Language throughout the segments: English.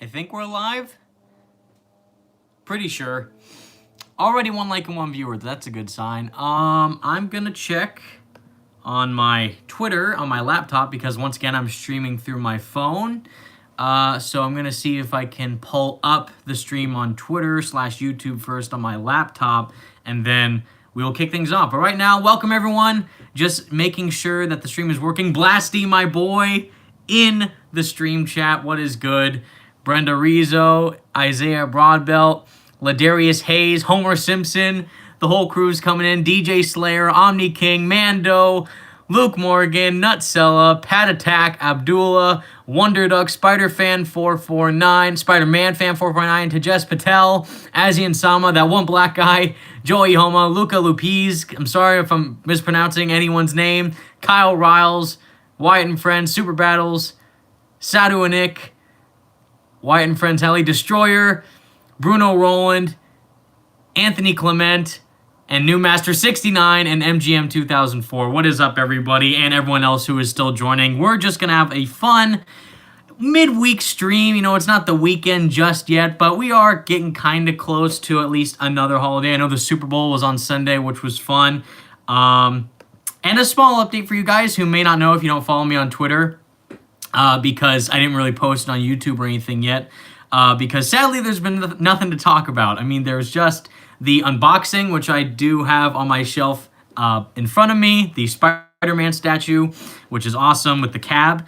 I think we're live. Pretty sure. Already 1 like and 1 viewer. That's a good sign. I'm gonna check on my Twitter on my laptop because once again I'm streaming through my phone. So I'm gonna see if I can pull up the stream on Twitter/YouTube first on my laptop, and then we will kick things off. But right now, welcome everyone. Just making sure that the stream is working. Blasty, my boy, in the stream chat. What is good? Brenda Rizzo, Isaiah Broadbelt, Ladarius Hayes, Homer Simpson, the whole crew's coming in. DJ Slayer, Omni King, Mando, Luke Morgan, Nutsella, Pat Attack, Abdullah, Wonder Duck, Spider-Fan449, Spider-Man Fan 449, Tejas Patel, Azian Sama, that one black guy, Joey Homa, Luca Lupez, I'm sorry if I'm mispronouncing anyone's name, Kyle Riles, Wyatt and Friends, Super Battles, Sadu and Nick, Wyatt and Friends, Heli Destroyer, Bruno Roland, Anthony Clement, and New Master 69 and MGM 2004. What is up, everybody, and everyone else who is still joining? We're just going to have a fun midweek stream. You know, it's not the weekend just yet, but we are getting kind of close to at least another holiday. I know the Super Bowl was on Sunday, which was fun. And a small update for you guys who may not know if you don't follow me on Twitter, because I didn't really post it on YouTube or anything yet, because sadly there's been nothing to talk about. I mean, there's just the unboxing, which I do have on my shelf in front of me, the Spider-Man statue, which is awesome, with the cab,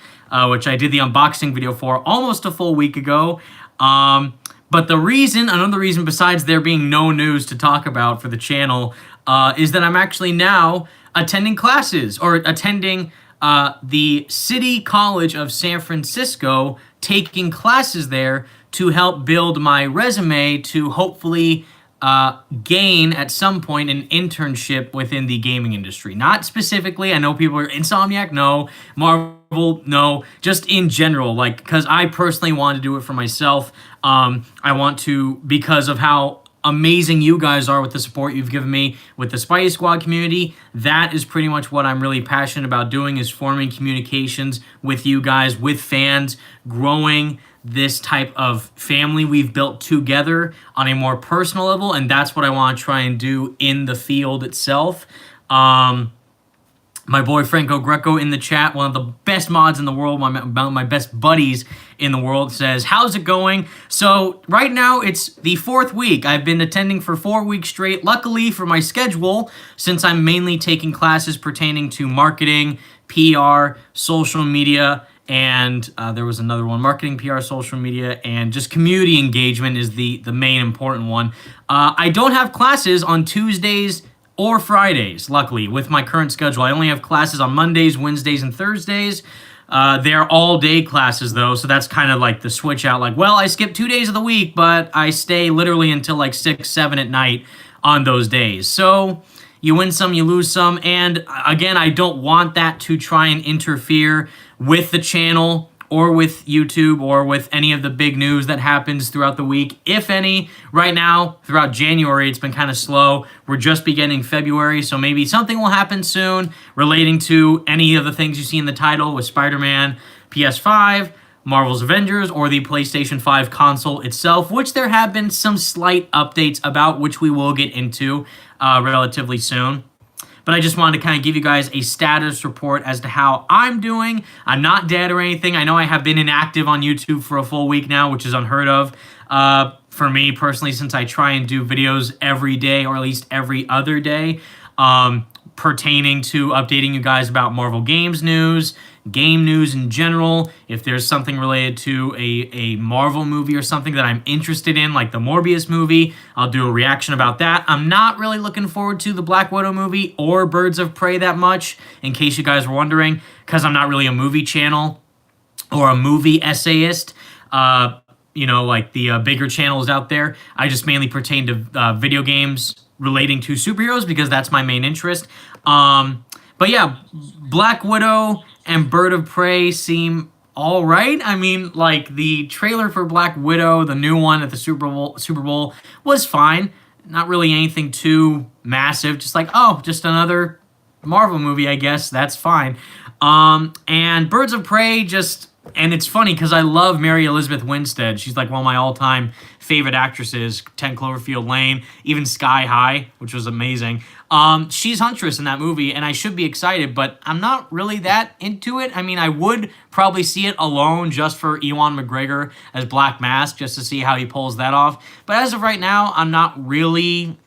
which I did the unboxing video for almost a full week ago. But another reason besides there being no news to talk about for the channel, is that I'm actually now attending classes, or attending the City College of San Francisco, taking classes there to help build my resume to hopefully gain at some point an internship within the gaming industry. Not specifically, I know people are Insomniac, no, Marvel, no, just in general, like, because I personally want to do it for myself. I want to, because of how amazing you guys are with the support you've given me with the Spidey Squad community. That is pretty much what I'm really passionate about doing, is forming communications with you guys, with fans, growing this type of family we've built together on a more personal level, and that's what I want to try and do in the field itself. My boy Franco Greco in the chat, one of the best mods in the world, my best buddies in the world, says, how's it going? So right now it's the 4th week. I've been attending for 4 weeks straight. Luckily for my schedule, since I'm mainly taking classes pertaining to marketing, PR, social media, and there was another one, marketing, PR, social media, and just community engagement is the main important one. I don't have classes on Tuesdays or Fridays, luckily, with my current schedule. I only have classes on Mondays, Wednesdays, and Thursdays. They're all-day classes, though, so that's kind of like the switch out. Like, well, I skip 2 days of the week, but I stay literally until like 6, 7 at night on those days. So you win some, you lose some, and again, I don't want that to try and interfere with the channel or with YouTube or with any of the big news that happens throughout the week, if any. Right now, throughout January, it's been kind of slow. We're just beginning February, so maybe something will happen soon relating to any of the things you see in the title with Spider-Man PS5, Marvel's Avengers, or the PlayStation 5 console itself, which there have been some slight updates about, which we will get into relatively soon. But I just wanted to kind of give you guys a status report as to how I'm doing. I'm not dead or anything. I know I have been inactive on YouTube for a full week now, which is unheard of for me personally, since I try and do videos every day, or at least every other day, pertaining to updating you guys about Marvel games news, game news in general. If there's something related to a Marvel movie or something that I'm interested in, like the Morbius movie, I'll do a reaction about that. I'm not really looking forward to the Black Widow movie or Birds of Prey that much, in case you guys were wondering, because I'm not really a movie channel or a movie essayist. You know, like the bigger channels out there. I just mainly pertain to video games relating to superheroes, because that's my main interest. But yeah, Black Widow and Bird of Prey seem all right. I mean, like, the trailer for Black Widow, the new one at the Super Bowl was fine. Not really anything too massive. Just like, oh, just another Marvel movie, I guess. That's fine. And Birds of Prey, just And it's funny because I love Mary Elizabeth Winstead. She's like one of my all-time favorite actresses. 10 Cloverfield Lane, even Sky High, which was amazing. She's Huntress in that movie, and I should be excited, but I'm not really that into it. I mean, I would probably see it alone just for Ewan McGregor as Black Mask, just to see how he pulls that off. But as of right now, I'm not really,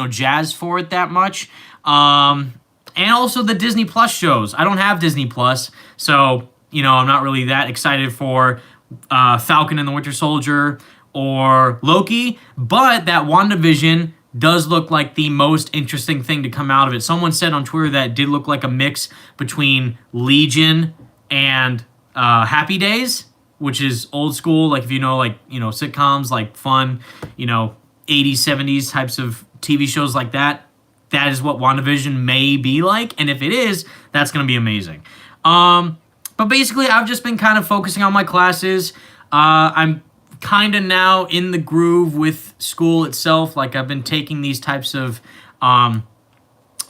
jazzed for it that much. And also the Disney Plus shows. I don't have Disney Plus, so I'm not really that excited for Falcon and the Winter Soldier or Loki, but that WandaVision does look like the most interesting thing to come out of it. Someone said on Twitter that it did look like a mix between Legion and Happy Days, which is old school, like if sitcoms, like fun, 80s, 70s types of TV shows like that. That is what WandaVision may be like, and if it is, that's going to be amazing. But basically, I've just been kind of focusing on my classes. I'm kind of now in the groove with school itself. Like, I've been taking these types of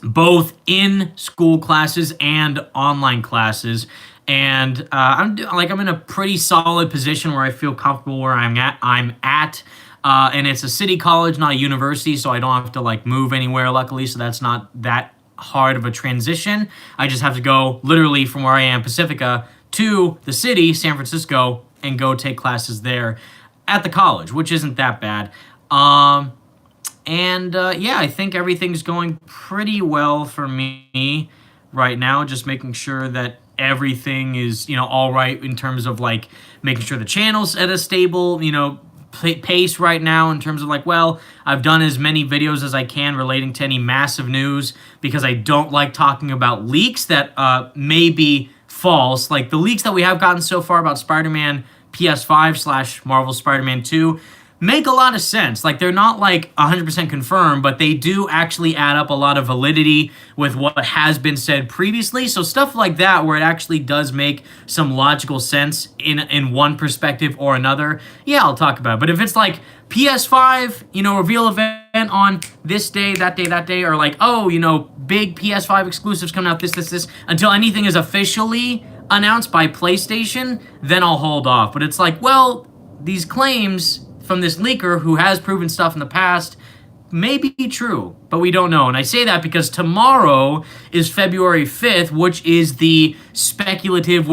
both in-school classes and online classes. And I'm in a pretty solid position where I feel comfortable where I'm at. And it's a city college, not a university, so I don't have to move anywhere, luckily. So that's not that hard of a transition. I just have to go literally from where I am, Pacifica, to the city, San Francisco, and go take classes there at the college, which isn't that bad. I think everything's going pretty well for me right now. Just making sure that everything is, all right in terms of making sure the channel's at a stable, pace right now in terms of I've done as many videos as I can relating to any massive news because I don't like talking about leaks that may be false. Like the leaks that we have gotten so far about Spider-Man PS5 / Marvel Spider-Man 2 make a lot of sense. They're not 100% confirmed, but they do actually add up a lot of validity with what has been said previously. So stuff like that where it actually does make some logical sense in one perspective or another, yeah, I'll talk about it. But if it's PS5, reveal event on this day, that day, or big PS5 exclusives coming out this, until anything is officially announced by PlayStation, then I'll hold off. But it's these claims from this leaker who has proven stuff in the past may be true, but we don't know. And I say that because tomorrow is February 5th, which was the speculative,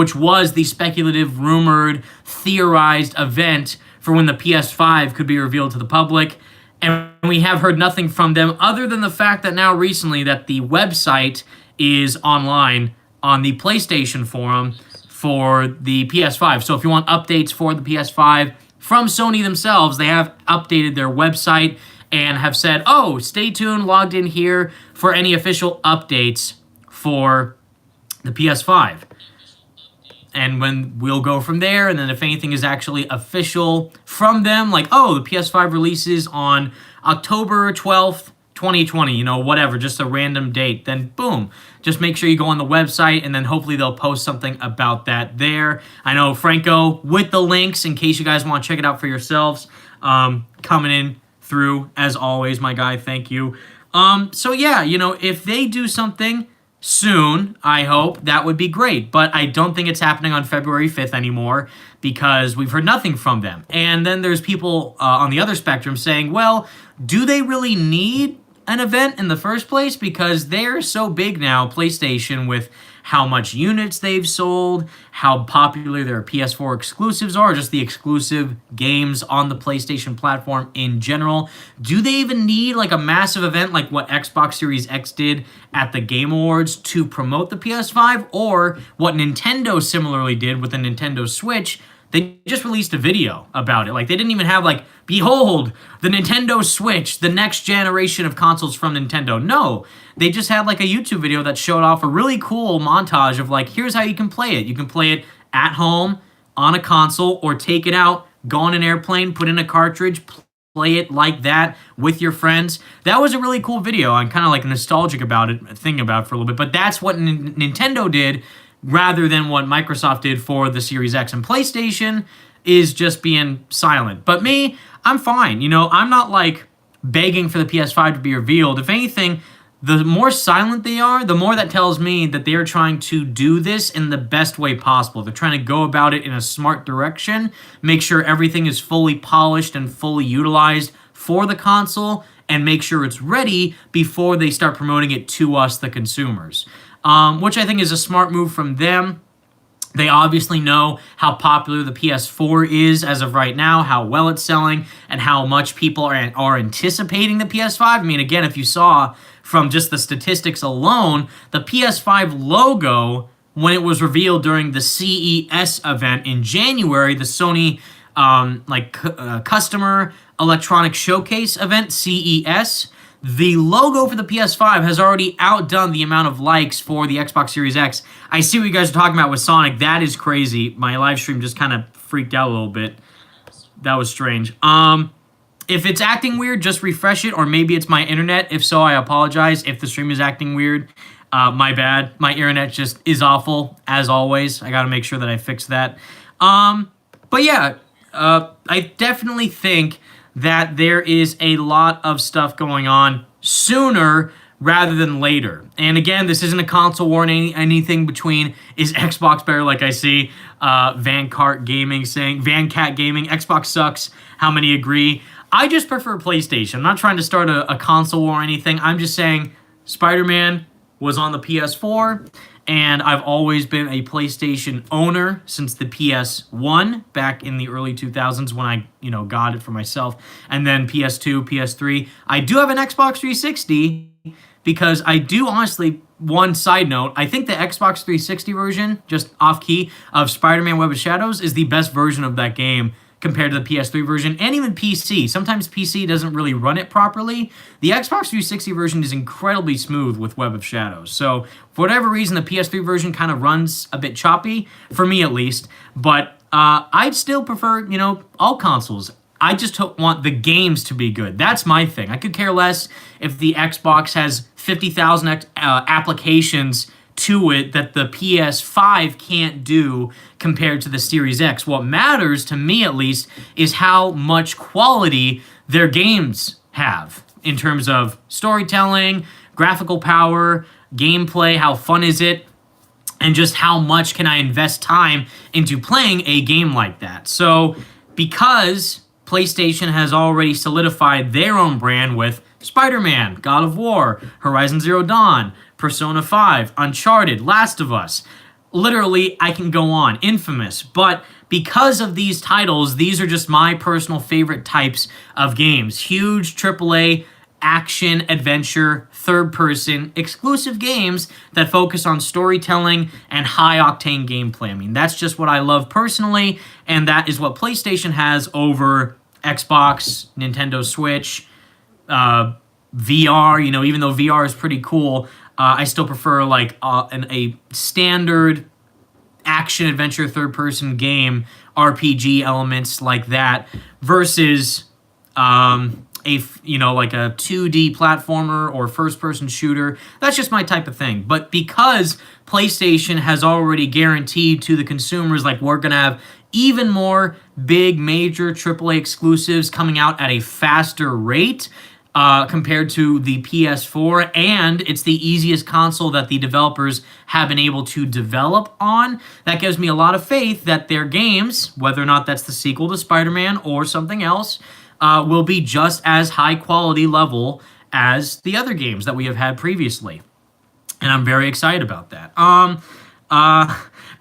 rumored, theorized event for when the PS5 could be revealed to the public. And we have heard nothing from them other than the fact that now recently that the website is online on the PlayStation forum for the PS5. So if you want updates for the PS5 from Sony themselves, they have updated their website and have said, stay tuned, logged in here for any official updates for the PS5. And when we'll go from there, and then if anything is actually official from them, the PS5 releases on October 12th, 2020, whatever, just a random date, then boom, just make sure you go on the website and then hopefully they'll post something about that there. I know Franco with the links in case you guys want to check it out for yourselves, coming in through as always, my guy, thank you. If they do something soon, I hope, that would be great, but I don't think it's happening on February 5th anymore because we've heard nothing from them. And then there's people on the other spectrum saying, well, do they really need an event in the first place? Because they're so big now, PlayStation, with how much units they've sold, how popular their PS4 exclusives are, just the exclusive games on the PlayStation platform in general. Do they even need a massive event like what Xbox Series X did at the Game Awards to promote the PS5, or what Nintendo similarly did with the Nintendo Switch? They just released a video about it. They didn't even have behold, the Nintendo Switch, the next generation of consoles from Nintendo. No, they just had a YouTube video that showed off a really cool montage of here's how you can play it. You can play it at home, on a console, or take it out, go on an airplane, put in a cartridge, play it like that with your friends. That was a really cool video. I'm kind of nostalgic about it, thinking about it for a little bit, but that's what Nintendo did rather than what Microsoft did for the Series X. And PlayStation is just being silent. But me, I'm fine. I'm not begging for the PS5 to be revealed. If anything, the more silent they are, the more that tells me that they are trying to do this in the best way possible. They're trying to go about it in a smart direction, make sure everything is fully polished and fully utilized for the console, and make sure it's ready before they start promoting it to us, the consumers. Which I think is a smart move from them. They obviously know how popular the PS4 is as of right now, how well it's selling, and how much people are anticipating the PS5. I mean, again, if you saw from just the statistics alone, the PS5 logo, when it was revealed during the CES event in January, the Sony Customer Electronic Showcase event, CES, the logo for the PS5 has already outdone the amount of likes for the Xbox Series X. I see what you guys are talking about with Sonic. That is crazy. My live stream just kind of freaked out a little bit. That was strange. If it's acting weird, just refresh it, or maybe it's my internet. If so, I apologize. If the stream is acting weird, my bad. My internet just is awful, as always. I got to make sure that I fix that. But yeah, I definitely think that there is a lot of stuff going on sooner rather than later. And again, this isn't a console war, anything between is Xbox better, like I see Vancat Gaming saying, Xbox sucks, how many agree? I just prefer PlayStation. I'm not trying to start a console war or anything. I'm just saying Spider-Man was on the PS4, and I've always been a PlayStation owner since the PS1 back in the early 2000s when I, got it for myself. And then PS2, PS3. I do have an Xbox 360 because I do honestly, one side note, I think the Xbox 360 version, just off key, of Spider-Man Web of Shadows is the best version of that game compared to the PS3 version, and even PC. Sometimes PC doesn't really run it properly. The Xbox 360 version is incredibly smooth with Web of Shadows. So, for whatever reason, the PS3 version kind of runs a bit choppy, for me at least. But I'd still prefer, all consoles. I just want the games to be good. That's my thing. I could care less if the Xbox has 50,000 applications to it that the PS5 can't do compared to the Series X. What matters, to me at least, is how much quality their games have in terms of storytelling, graphical power, gameplay, how fun is it, and just how much can I invest time into playing a game like that. So, because PlayStation has already solidified their own brand with Spider-Man, God of War, Horizon Zero Dawn, Persona 5, Uncharted, Last of Us. Literally, I can go on. Infamous. But because of these titles, these are just my personal favorite types of games. Huge AAA action, adventure, third-person, exclusive games that focus on storytelling and high-octane gameplay. I mean, that's just what I love personally, and that is what PlayStation has over Xbox, Nintendo Switch, VR. Even though VR is pretty cool, I still prefer a standard action adventure third person game, RPG elements like that, versus a 2D platformer or first person shooter. That's just my type of thing. But because PlayStation has already guaranteed to the consumers, we're gonna have even more big major AAA exclusives coming out at a faster rate compared to the PS4, and it's the easiest console that the developers have been able to develop on. That gives me a lot of faith that their games, whether or not that's the sequel to Spider-Man or something else, will be just as high quality level as the other games that we have had previously. And I'm very excited about that.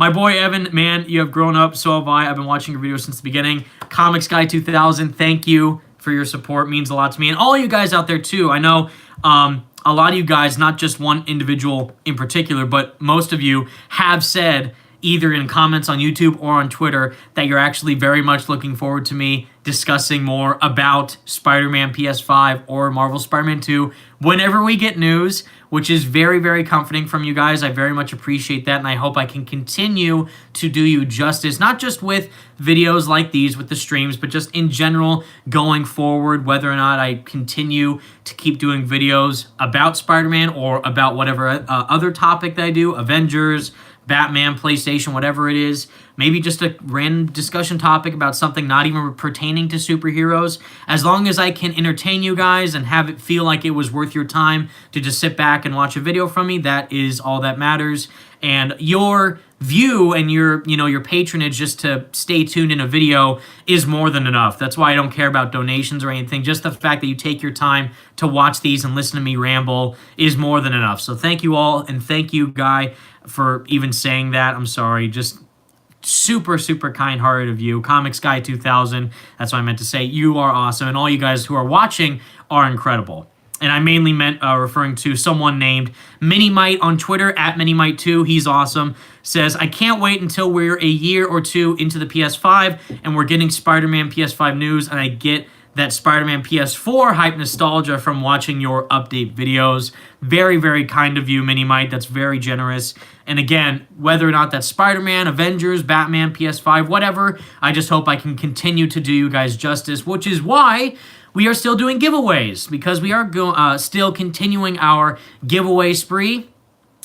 My boy Evan, man, you have grown up, so have I. I've been watching your videos since the beginning. Comics Guy 2000, thank you for your support. It means a lot to me. And all you guys out there too. I know a lot of you guys, not just one individual in particular, but most of you have said either in comments on YouTube or on Twitter that you're actually very much looking forward to me discussing more about Spider-Man PS5 or Marvel Spider-Man 2 whenever we get news, which is very, very comforting from you guys. I very much appreciate that, and I hope I can continue to do you justice, not just with videos like these, with the streams, but just in general going forward, whether or not I continue to keep doing videos about Spider-Man or about whatever other topic that I do, Avengers, Batman, PlayStation, whatever it is. maybe just a random discussion topic about something not even pertaining to superheroes. As long as I can entertain you guys and have it feel like it was worth your time to just sit back and watch a video from me, that is all that matters. And your view and your patronage just to stay tuned in a video is more than enough. That's why I don't care about donations or anything. Just the fact that you take your time to watch these and listen to me ramble is more than enough. So thank you all, and thank you, Guy, for even saying that. I'm sorry. Just super, super kind-hearted of you. Comics Guy 2000, that's what I meant to say. You are awesome, and all you guys who are watching are incredible. And I mainly meant referring to someone named Minimite on Twitter, at Minimite2. He's awesome. Says, I can't wait until we're a year or two into the PS5 and we're getting Spider-Man PS5 news, and I get that Spider-Man PS4 hype nostalgia from watching your update videos. Very, very kind of you, Minimite. That's very generous. And again, whether or not that's Spider-Man, Avengers, Batman, PS5, whatever, I just hope I can continue to do you guys justice, which is why we are still doing giveaways, because we are still continuing our giveaway spree.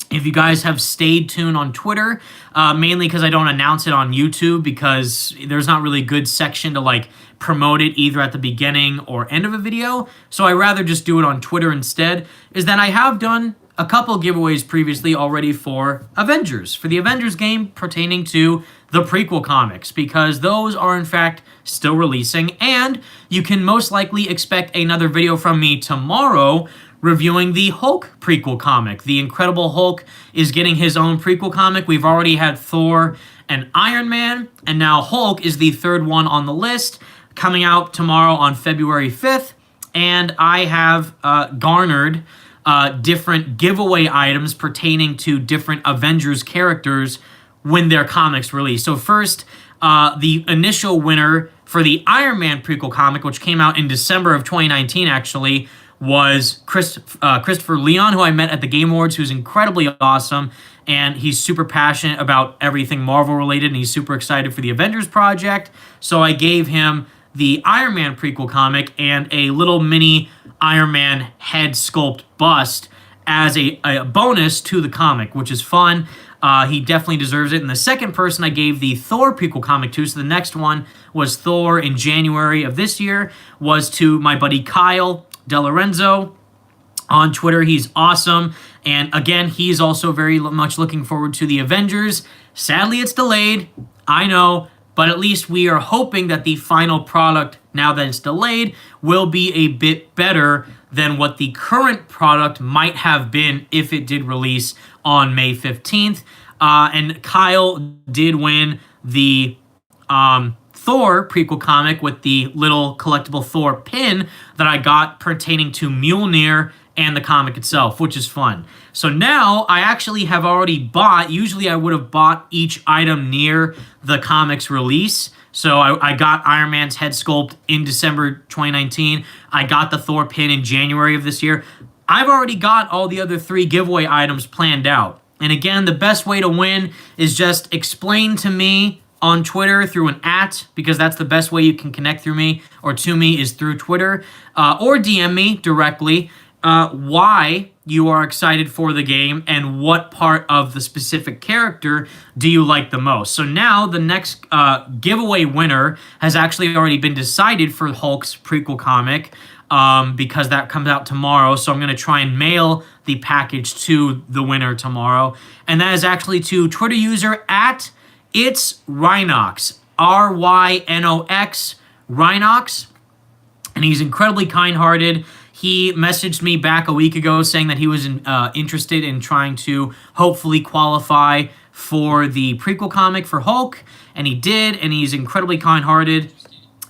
If you guys have stayed tuned on Twitter, mainly because I don't announce it on YouTube, because there's not really a good section to like promote it either at the beginning or end of a video, so I rather just do it on Twitter instead, is that I have done a couple giveaways previously already for Avengers, for the Avengers game pertaining to the prequel comics, because those are in fact still releasing, and you can most likely expect another video from me tomorrow reviewing the Hulk prequel comic. The Incredible Hulk is getting his own prequel comic. We've already had Thor and Iron Man, and now Hulk is the third one on the list, coming out tomorrow on February 5th, and I have garnered different giveaway items pertaining to different Avengers characters when their comics release. So first, the initial winner for the Iron Man prequel comic, which came out in December of 2019 actually, was Christopher Leon, who I met at the Game Awards, who's incredibly awesome, and he's super passionate about everything Marvel related, and he's super excited for the Avengers project. So I gave him the Iron Man prequel comic and a little mini Iron Man head sculpt bust as a bonus to the comic, which is fun. He definitely deserves it. And the second person I gave the Thor prequel comic to, so the next one was Thor in January of this year, was to my buddy Kyle DeLorenzo on Twitter. He's awesome. And again, he's also very much looking forward to the Avengers. Sadly, it's delayed. I know. But at least we are hoping that the final product, now that it's delayed, will be a bit better than what the current product might have been if it did release on May 15th. And Kyle did win the Thor prequel comic with the little collectible Thor pin that I got pertaining to Mjolnir and the comic itself, which is fun. So now I actually have already bought, usually I would have bought each item near the comic's release. So I got Iron Man's head sculpt in December 2019. I got the Thor pin in January of this year. I've already got all the other 3 giveaway items planned out. And again, the best way to win is just explain to me on Twitter through an @ because that's the best way you can connect through me or to me is through Twitter, or DM me directly why you are excited for the game and what part of the specific character do you like the most. So now the next giveaway winner has actually already been decided for Hulk's prequel comic, because that comes out tomorrow. So I'm going to try and mail the package to the winner tomorrow. And that is actually to Twitter user @It's Rhinox, RYNOX, Rhinox. And he's incredibly kind-hearted. He messaged me back a week ago saying that he was interested in trying to hopefully qualify for the prequel comic for Hulk, and he did, and he's incredibly kind-hearted,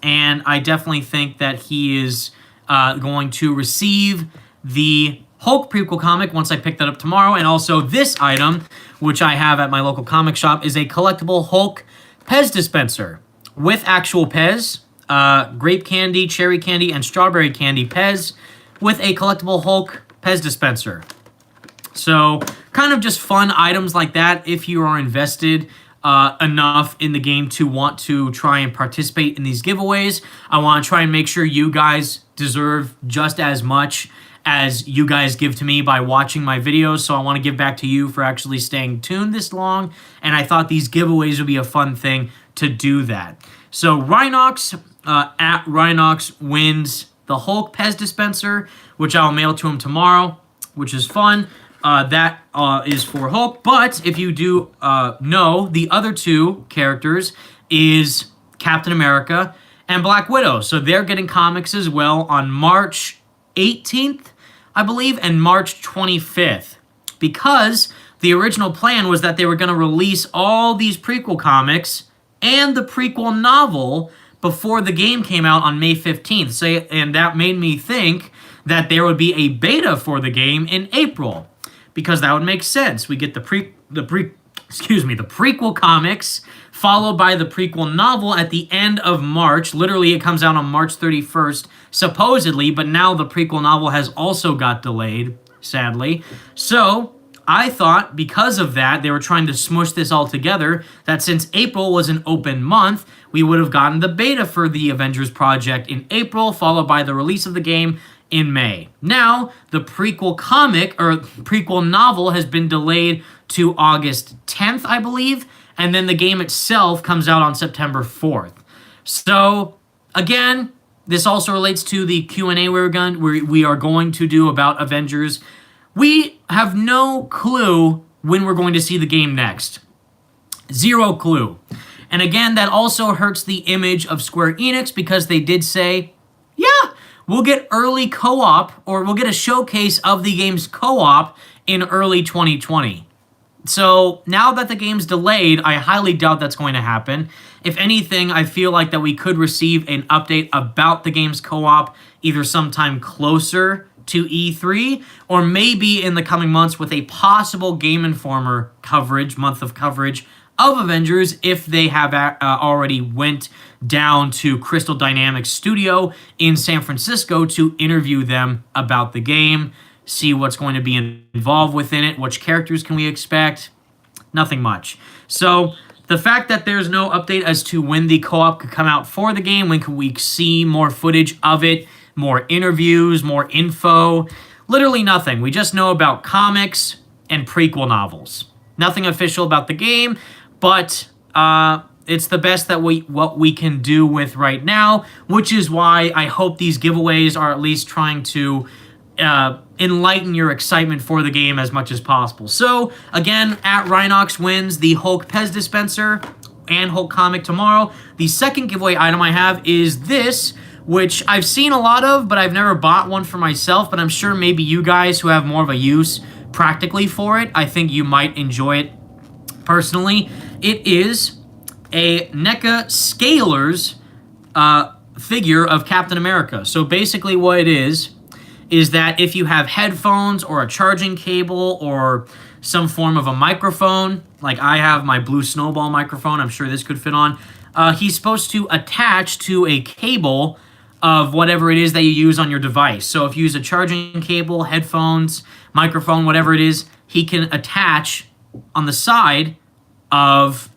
and I definitely think that he is going to receive the Hulk prequel comic once I pick that up tomorrow, and also this item, which I have at my local comic shop, is a collectible Hulk Pez dispenser with actual Pez, grape candy, cherry candy, and strawberry candy Pez, with a collectible Hulk Pez dispenser. So kind of just fun items like that if you are invested enough in the game to want to try and participate in these giveaways. I want to try and make sure you guys deserve just as much as you guys give to me by watching my videos. So I want to give back to you for actually staying tuned this long. And I thought these giveaways would be a fun thing to do that. So Rhinox, at Rhinox, wins the Hulk Pez dispenser, which I'll mail to him tomorrow, which is fun. That is for Hulk. But if you do know, the other two characters is Captain America and Black Widow. So they're getting comics as well on March 18th, I believe, and March 25th. Because the original plan was that they were going to release all these prequel comics and the prequel novel before the game came out on May 15th. So, and that made me think that there would be a beta for the game in April, because that would make sense. We get the prequel comics followed by the prequel novel at the end of March. Literally, it comes out on March 31st, supposedly, but now the prequel novel has also got delayed, sadly. So I thought because of that, they were trying to smush this all together, that since April was an open month, we would have gotten the beta for the Avengers project in April, followed by the release of the game in May. Now, the prequel comic, or prequel novel, has been delayed to August 10th, I believe, and then the game itself comes out on September 4th. So, again, this also relates to the Q&A we are going to do about Avengers. We have no clue when we're going to see the game next. Zero clue. And again, that also hurts the image of Square Enix, because they did say, yeah, we'll get early co-op, or we'll get a showcase of the game's co-op in early 2020. So now that the game's delayed, I highly doubt that's going to happen. If anything, I feel like that we could receive an update about the game's co-op either sometime closer to E3, or maybe in the coming months with a possible Game Informer month of coverage of Avengers, if they have already went down to Crystal Dynamics Studio in San Francisco to interview them about the game, see what's going to be involved within it, which characters can we expect, nothing much. So the fact that there's no update as to when the co-op could come out for the game, when could we see more footage of it, more interviews, more info, literally nothing. We just know about comics and prequel novels. Nothing official about the game, but it's the best that what we can do with right now, which is why I hope these giveaways are at least trying to enlighten your excitement for the game as much as possible. So, again, at Rhinox wins the Hulk Pez dispenser and Hulk comic tomorrow. The second giveaway item I have is this, which I've seen a lot of, but I've never bought one for myself, but I'm sure maybe you guys who have more of a use practically for it, I think you might enjoy it personally. It is a NECA Scalers figure of Captain America. So basically what it is that if you have headphones or a charging cable or some form of a microphone, like I have my Blue Snowball microphone, I'm sure this could fit on, he's supposed to attach to a cable of whatever it is that you use on your device. So if you use a charging cable, headphones, microphone, whatever it is, he can attach on the side of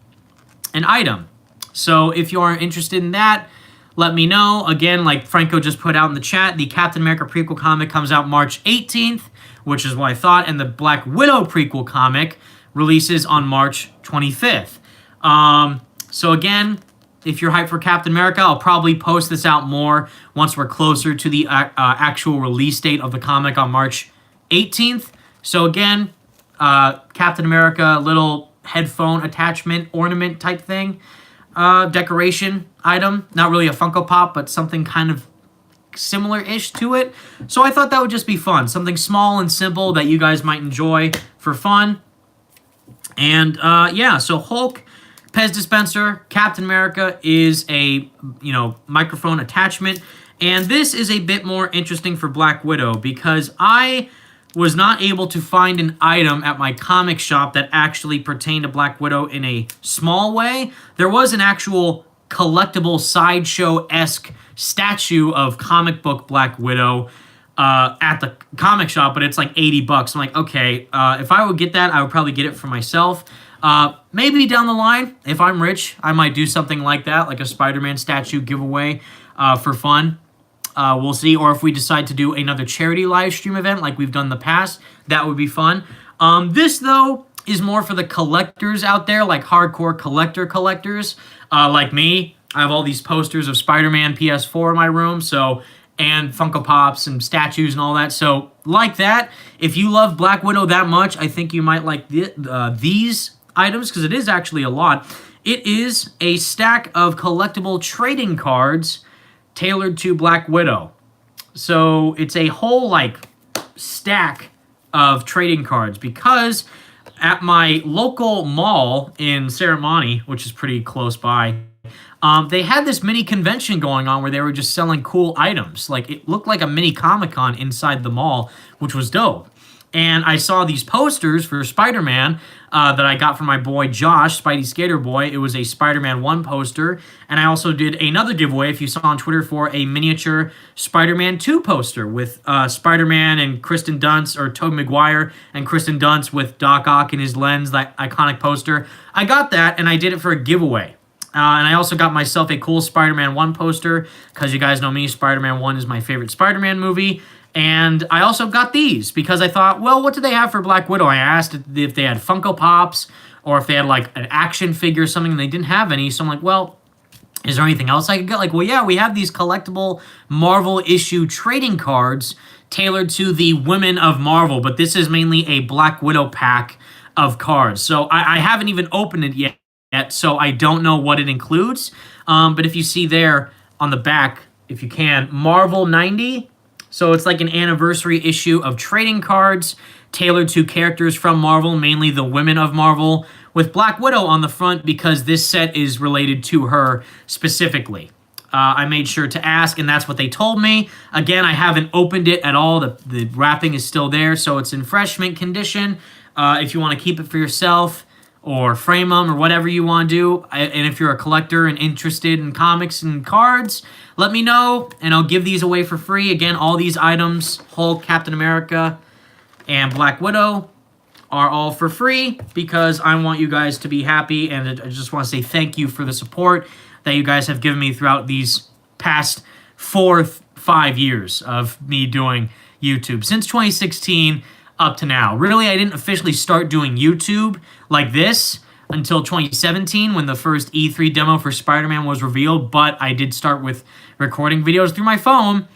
an item. So if you are interested in that, let me know. Again, like Franco just put out in the chat, the Captain America prequel comic comes out March 18th, which is what I thought, and the Black Widow prequel comic releases on March 25th. So again, if you're hyped for Captain America, I'll probably post this out more once we're closer to the actual release date of the comic on March 18th. So again, Captain America, little headphone attachment, ornament type thing, decoration item. Not really a Funko Pop, but something kind of similar-ish to it. So I thought that would just be fun. Something small and simple that you guys might enjoy for fun. And yeah, so Hulk Pez dispenser, Captain America is a, microphone attachment. And this is a bit more interesting for Black Widow because I was not able to find an item at my comic shop that actually pertained to Black Widow in a small way. There was an actual collectible sideshow-esque statue of comic book Black Widow at the comic shop, but it's like $80. I'm like, okay, if I would get that, I would probably get it for myself. Maybe down the line, if I'm rich, I might do something like that, like a Spider-Man statue giveaway for fun. We'll see. Or if we decide to do another charity live stream event like we've done in the past, that would be fun. This, though, is more for the collectors out there, like hardcore collectors, like me. I have all these posters of Spider-Man PS4 in my room, and Funko Pops and statues and all that. So, like that, if you love Black Widow that much, I think you might like these items, because it is actually a lot. It is a stack of collectible trading cards tailored to Black Widow. So, it's a whole, stack of trading cards, because at my local mall in Serramonte, which is pretty close by, they had this mini convention going on where they were just selling cool items. Like, it looked like a mini Comic-Con inside the mall, which was dope. And I saw these posters for Spider-Man that I got from my boy Josh, Spidey Skater Boy. It was a Spider-Man 1 poster. And I also did another giveaway, if you saw on Twitter, for a miniature Spider-Man 2 poster with Spider-Man and Kristen Dunst, or Tobey Maguire and Kristen Dunst with Doc Ock in his lens, that iconic poster. I got that, and I did it for a giveaway. And I also got myself a cool Spider-Man 1 poster, because you guys know me, Spider-Man 1 is my favorite Spider-Man movie. And I also got these, because I thought, well, what do they have for Black Widow? I asked if they had Funko Pops, or if they had, an action figure or something, and they didn't have any. So I'm like, well, is there anything else I could get? Well, yeah, we have these collectible Marvel issue trading cards tailored to the women of Marvel, but this is mainly a Black Widow pack of cards. So I haven't even opened it yet. So I don't know what it includes. But if you see there on the back, if you can, Marvel 90. So it's like an anniversary issue of trading cards tailored to characters from Marvel, mainly the women of Marvel, with Black Widow on the front, because this set is related to her specifically. I made sure to ask, and that's what they told me. Again, I haven't opened it at all. The wrapping is still there, so it's in fresh mint condition. If you want to keep it for yourself, or frame them, or whatever you want to do. And if you're a collector and interested in comics and cards, let me know, and I'll give these away for free. Again, all these items, Hulk, Captain America, and Black Widow, are all for free, because I want you guys to be happy, and I just want to say thank you for the support that you guys have given me throughout these past 5 years of me doing YouTube. Since 2016, up to now. Really, I didn't officially start doing YouTube like this until 2017, when the first E3 demo for Spider-Man was revealed, but I did start with recording videos through my phone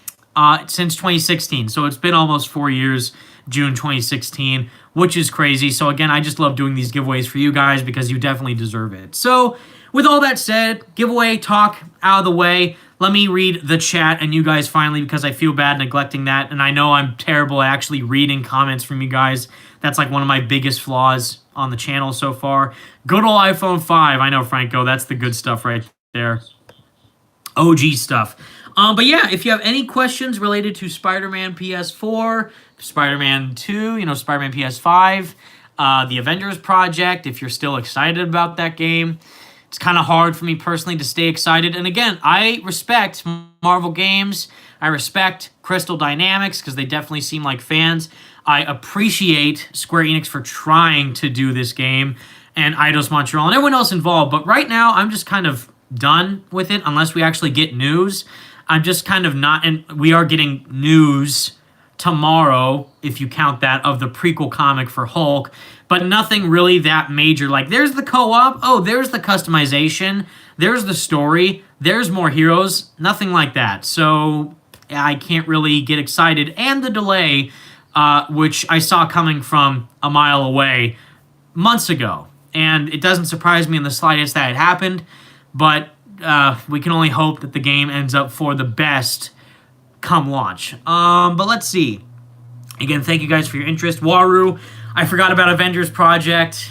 since 2016. So it's been almost 4 years, June 2016, which is crazy. So again, I just love doing these giveaways for you guys, because you definitely deserve it. So with all that said, giveaway talk out of the way, let me read the chat and you guys finally, because I feel bad neglecting that, and I know I'm terrible at actually reading comments from you guys. That's like one of my biggest flaws on the channel so far. Good old iPhone 5. I know, Franco, that's the good stuff right there. OG stuff. But yeah, if you have any questions related to Spider-Man PS4, Spider-Man 2, Spider-Man PS5, the Avengers project, if you're still excited about that game, it's kind of hard for me personally to stay excited. And again, I respect Marvel games. I respect Crystal Dynamics, because they definitely seem like fans. I appreciate Square Enix for trying to do this game, and Eidos Montreal, and everyone else involved. But right now, I'm just kind of done with it, unless we actually get news. I'm just kind of not, and we are getting news tomorrow, if you count that, of the prequel comic for Hulk, but nothing really that major. Like, there's the co-op, oh, there's the customization, there's the story, there's more heroes, nothing like that. So I can't really get excited. And the delay, which I saw coming from a mile away months ago, and it doesn't surprise me in the slightest that it happened, but we can only hope that the game ends up for the best come launch. But let's see. Again, thank you guys for your interest. Waru, I forgot about Avengers project.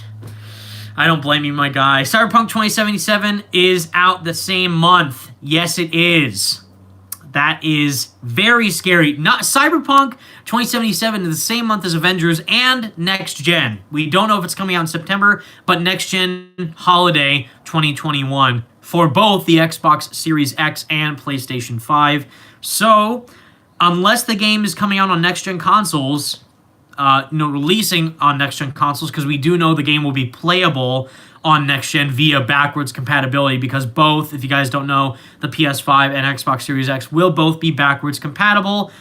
I don't blame you, my guy. Cyberpunk 2077 is out the same month. Yes, it is. That is very scary. Not Cyberpunk 2077 is the same month as Avengers and Next Gen. We don't know if it's coming out in September, but Next Gen holiday 2021 for both the Xbox Series X and PlayStation 5. So, unless the game is coming out on next-gen consoles, releasing on next-gen consoles, because we do know the game will be playable on next gen via backwards compatibility, because both, if you guys don't know, the PS5 and Xbox Series X will both be backwards compatible.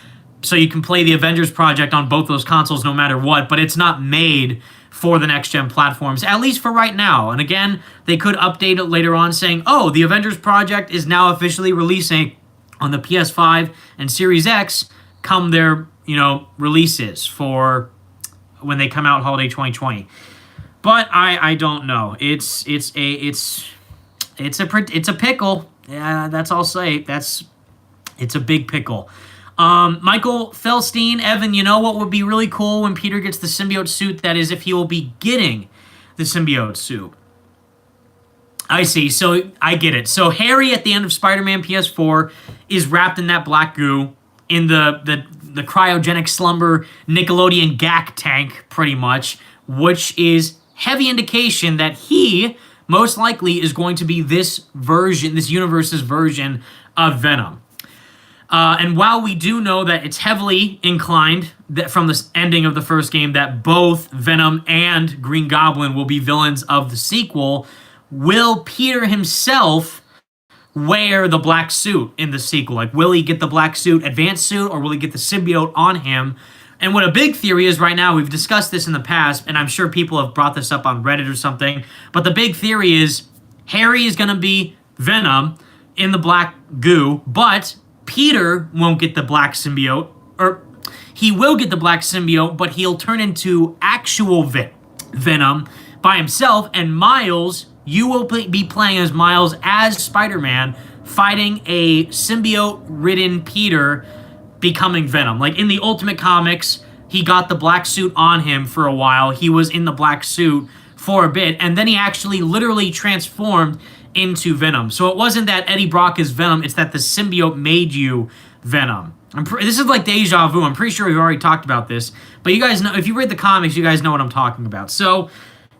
So you can play the Avengers project on both those consoles no matter what, but it's not made for the next-gen platforms, at least for right now. And again, they could update it later on saying, oh, the Avengers project is now officially releasing on the PS5 and Series X come their, releases for when they come out holiday 2020. But I don't know. It's a pickle. Yeah, that's all I'll say. It's a big pickle. Michael Felstein, Evan, you know what would be really cool when Peter gets the symbiote suit? That is, if he will be getting the symbiote suit. I see. So I get it. So Harry at the end of Spider-Man PS4 is wrapped in that black goo in the cryogenic slumber Nickelodeon GAC tank, pretty much, which is heavy indication that he most likely is going to be this universe's version of Venom. And while we do know that it's heavily inclined that from the ending of the first game that both Venom and Green Goblin will be villains of the sequel, will Peter himself wear the black suit in the sequel? Like, will he get the black suit, advanced suit, or will he get the symbiote on him? And what a big theory is right now, we've discussed this in the past, and I'm sure people have brought this up on Reddit or something, but the big theory is Harry is going to be Venom in the black goo, but Peter won't get the black symbiote, or he will get the black symbiote, but he'll turn into actual Venom by himself, and Miles, you will be playing as Miles as Spider-Man, fighting a symbiote-ridden Peter becoming Venom. Like in the Ultimate Comics, he got the black suit on him for a while. He was in the black suit for a bit, and then he actually literally transformed into Venom. So it wasn't that Eddie Brock is Venom, it's that the symbiote made you Venom. This is like deja vu. I'm pretty sure we've already talked about this, but you guys know, if you read the comics, you guys know what I'm talking about. So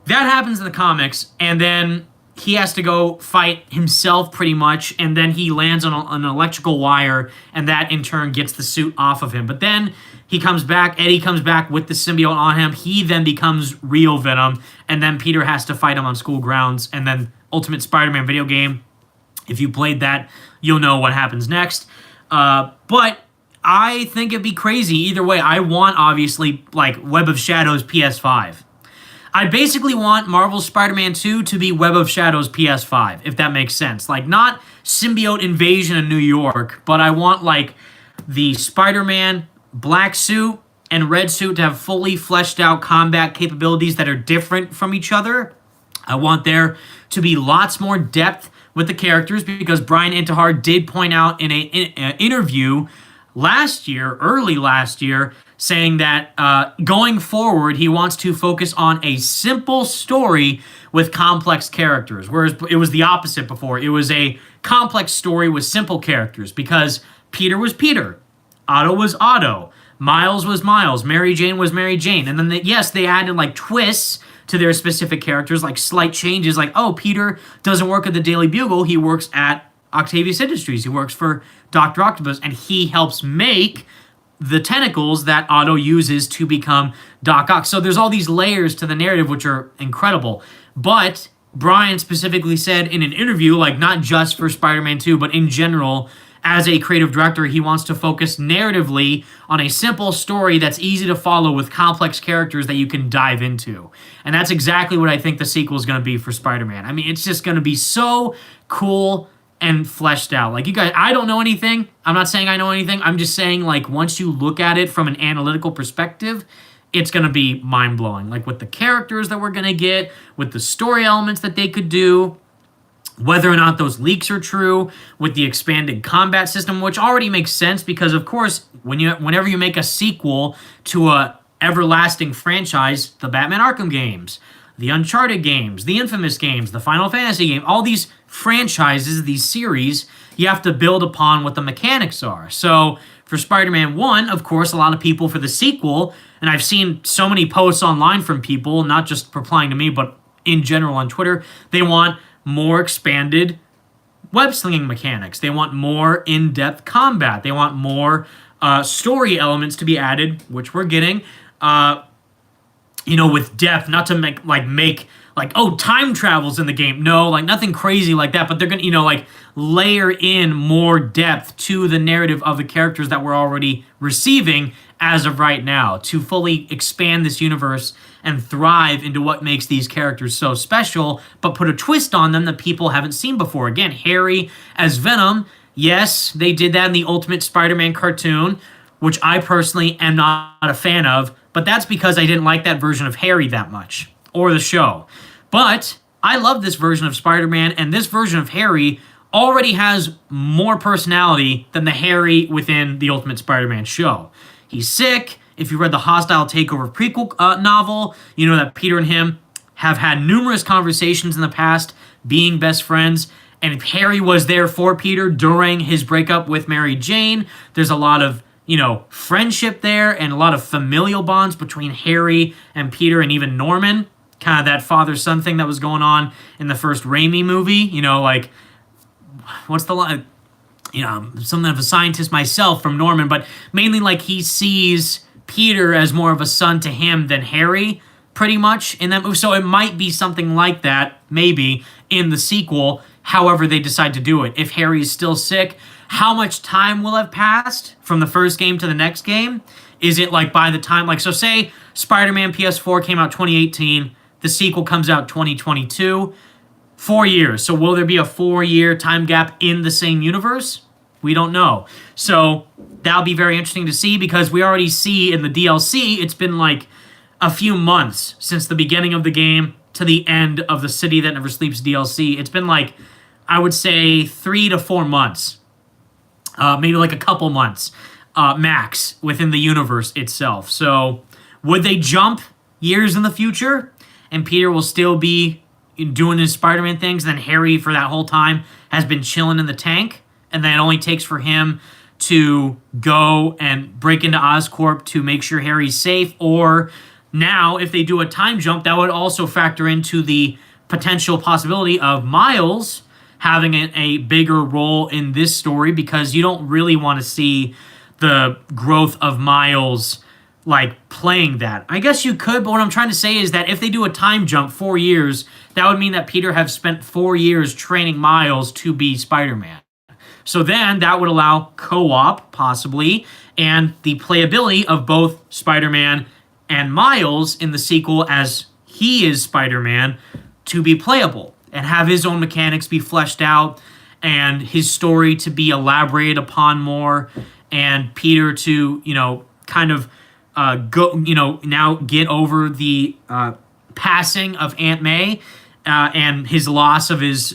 that happens in the comics, and then he has to go fight himself pretty much, and then he lands on an electrical wire, and that in turn gets the suit off of him. But then he comes back, Eddie comes back with the symbiote on him, he then becomes real Venom, and then Peter has to fight him on school grounds, and then Ultimate Spider-Man video game, if you played that, you'll know what happens next. But I think it'd be crazy either way. I want, obviously, like, Web of Shadows PS5. I basically want Marvel's Spider-Man 2 to be Web of Shadows PS5, if that makes sense. Like, not symbiote invasion in New York, but I want, like, the Spider-Man black suit and red suit to have fully fleshed out combat capabilities that are different from each other. I want there to be lots more depth with the characters, because Brian Intihar did point out in an interview early last year, saying that going forward, he wants to focus on a simple story with complex characters, whereas it was the opposite before. It was a complex story with simple characters, because Peter was Peter, Otto was Otto, Miles was Miles, Mary Jane was Mary Jane, and then they added like twists to their specific characters, like slight changes, like, oh, Peter doesn't work at the Daily Bugle, he works at Octavius Industries, he works for Dr. Octopus, and he helps make the tentacles that Otto uses to become Doc Ock. So there's all these layers to the narrative which are incredible. But Brian specifically said in an interview, like not just for Spider-Man 2, but in general, as a creative director, he wants to focus narratively on a simple story that's easy to follow with complex characters that you can dive into. And that's exactly what I think the sequel is going to be for Spider-Man. I mean, it's just going to be so cool and fleshed out. Like, you guys, I don't know anything. I'm not saying I know anything. I'm just saying, like, once you look at it from an analytical perspective, it's going to be mind-blowing. Like, with the characters that we're going to get, with the story elements that they could do, whether or not those leaks are true, with the expanded combat system, which already makes sense because, of course, whenever you make a sequel to a everlasting franchise, the Batman Arkham games, the Uncharted games, the Infamous games, the Final Fantasy game, all these franchises, these series, you have to build upon what the mechanics are. So for Spider-Man 1, of course, a lot of people for the sequel, and I've seen so many posts online from people, not just replying to me, but in general on Twitter, they want more expanded web-slinging mechanics. They want more in-depth combat. They want more story elements to be added, which we're getting, with depth, not to make like, oh, time travel's in the game. No, like nothing crazy like that, but they're going to, like layer in more depth to the narrative of the characters that we're already receiving as of right now to fully expand this universe and thrive into what makes these characters so special, but put a twist on them that people haven't seen before. Again, Harry as Venom, yes, they did that in the Ultimate Spider-Man cartoon, which I personally am not a fan of, but that's because I didn't like that version of Harry that much, or the show. But I love this version of Spider-Man, and this version of Harry already has more personality than the Harry within the Ultimate Spider-Man show. He's sick. If you read the Hostile Takeover prequel novel, you know that Peter and him have had numerous conversations in the past, being best friends. And if Harry was there for Peter during his breakup with Mary Jane, there's a lot of, friendship there and a lot of familial bonds between Harry and Peter and even Norman. Kind of that father-son thing that was going on in the first Raimi movie. Like, what's the line? I'm something of a scientist myself from Norman, but mainly like he sees Peter as more of a son to him than Harry, pretty much, in that movie. So it might be something like that, maybe, in the sequel, however they decide to do it. If Harry is still sick, how much time will have passed from the first game to the next game? Is it like by the time, like, so say Spider-Man PS4 came out 2018, the sequel comes out 2022, 4 years. So will there be a 4-year time gap in the same universe? We don't know. So that'll be very interesting to see because we already see in the DLC, it's been like a few months since the beginning of the game to the end of the City That Never Sleeps DLC. It's been like, I would say 3 to 4 months, maybe like a couple months max within the universe itself. So would they jump years in the future and Peter will still be doing his Spider-Man things, and then Harry for that whole time has been chilling in the tank, and then it only takes for him to go and break into Oscorp to make sure Harry's safe? Or now, if they do a time jump, that would also factor into the potential possibility of Miles having a bigger role in this story, because you don't really want to see the growth of Miles like playing that. I guess you could, but what I'm trying to say is that if they do a time jump 4 years, that would mean that Peter have spent 4 years training Miles to be Spider-Man. So then that would allow co-op, possibly, and the playability of both Spider-Man and Miles in the sequel as he is Spider-Man to be playable and have his own mechanics be fleshed out and his story to be elaborated upon more, and Peter to, kind of go, now get over the passing of Aunt May and his loss of his,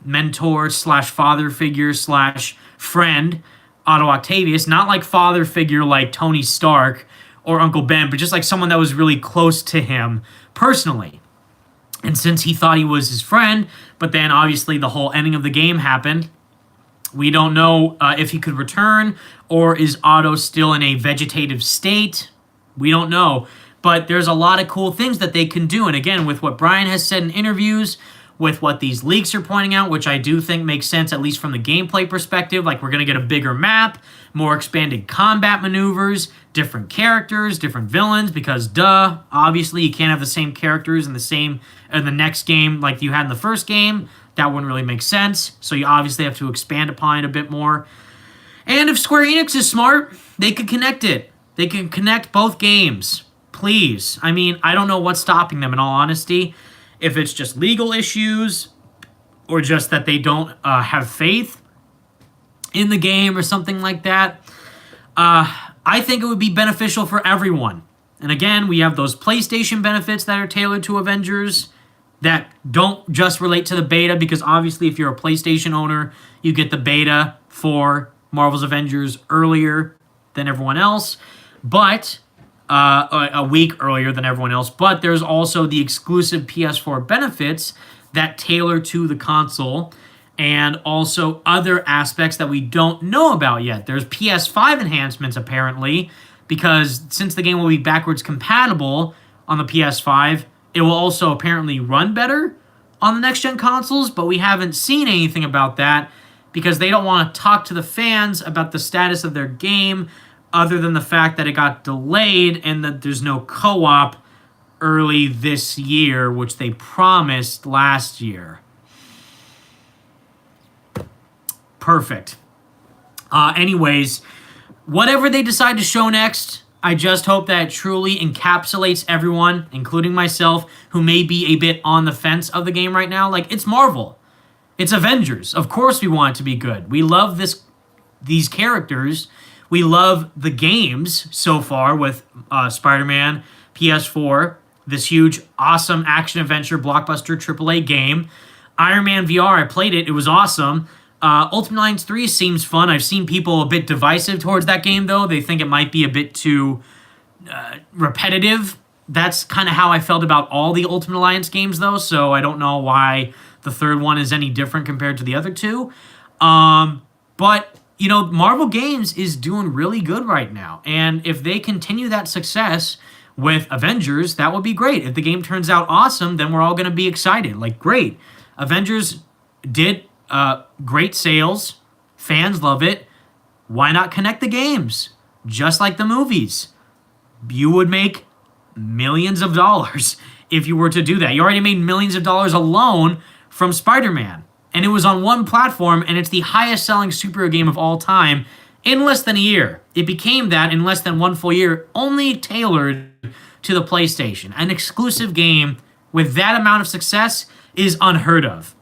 mentor slash father figure slash friend, Otto Octavius. Not like father figure like Tony Stark or Uncle Ben, but just like someone that was really close to him personally. And since he thought he was his friend, but then obviously the whole ending of the game happened, we don't know if he could return, or is Otto still in a vegetative state? We don't know. But there's a lot of cool things that they can do. And again, with what Brian has said in interviews, with what these leaks are pointing out, which I do think makes sense, at least from the gameplay perspective, like we're going to get a bigger map, more expanded combat maneuvers, different characters, different villains, because obviously you can't have the same characters in the next game like you had in the first game. That wouldn't really make sense. So you obviously have to expand upon it a bit more. And if Square Enix is smart, they could connect it. They can connect both games. Please. I mean, I don't know what's stopping them, in all honesty. If it's just legal issues or just that they don't have faith in the game or something like that, I think it would be beneficial for everyone. And again, we have those PlayStation benefits that are tailored to Avengers that don't just relate to the beta, because obviously if you're a PlayStation owner, you get the beta for Marvel's Avengers earlier than everyone else, but a week earlier than everyone else. But there's also the exclusive PS4 benefits that tailor to the console, and also other aspects that we don't know about yet. There's PS5 enhancements, apparently, because since the game will be backwards compatible on the PS5, it will also apparently run better on the next-gen consoles, but we haven't seen anything about that because they don't want to talk to the fans about the status of their game, other than the fact that it got delayed and that there's no co-op early this year, which they promised last year. Perfect. Anyways, whatever they decide to show next, I just hope that it truly encapsulates everyone, including myself, who may be a bit on the fence of the game right now. Like, it's Marvel. It's Avengers. Of course we want it to be good. We love these characters. We love the games so far with Spider-Man, PS4, this huge, awesome action-adventure blockbuster AAA game. Iron Man VR, I played it. It was awesome. Ultimate Alliance 3 seems fun. I've seen people a bit divisive towards that game, though. They think it might be a bit too repetitive. That's kind of how I felt about all the Ultimate Alliance games, though, so I don't know why the third one is any different compared to the other two. But, you know, Marvel Games is doing really good right now, and if they continue that success with Avengers, that would be great. If the game turns out awesome, then we're all going to be excited. Like, great. Avengers did great sales. Fans love it. Why not connect the games? Just like the movies. You would make millions of dollars if you were to do that. You already made millions of dollars alone from Spider-Man. And it was on one platform, and it's the highest selling superhero game of all time in less than a year. It became that in less than 1 full year, only tailored to the PlayStation. An exclusive game with that amount of success is unheard of.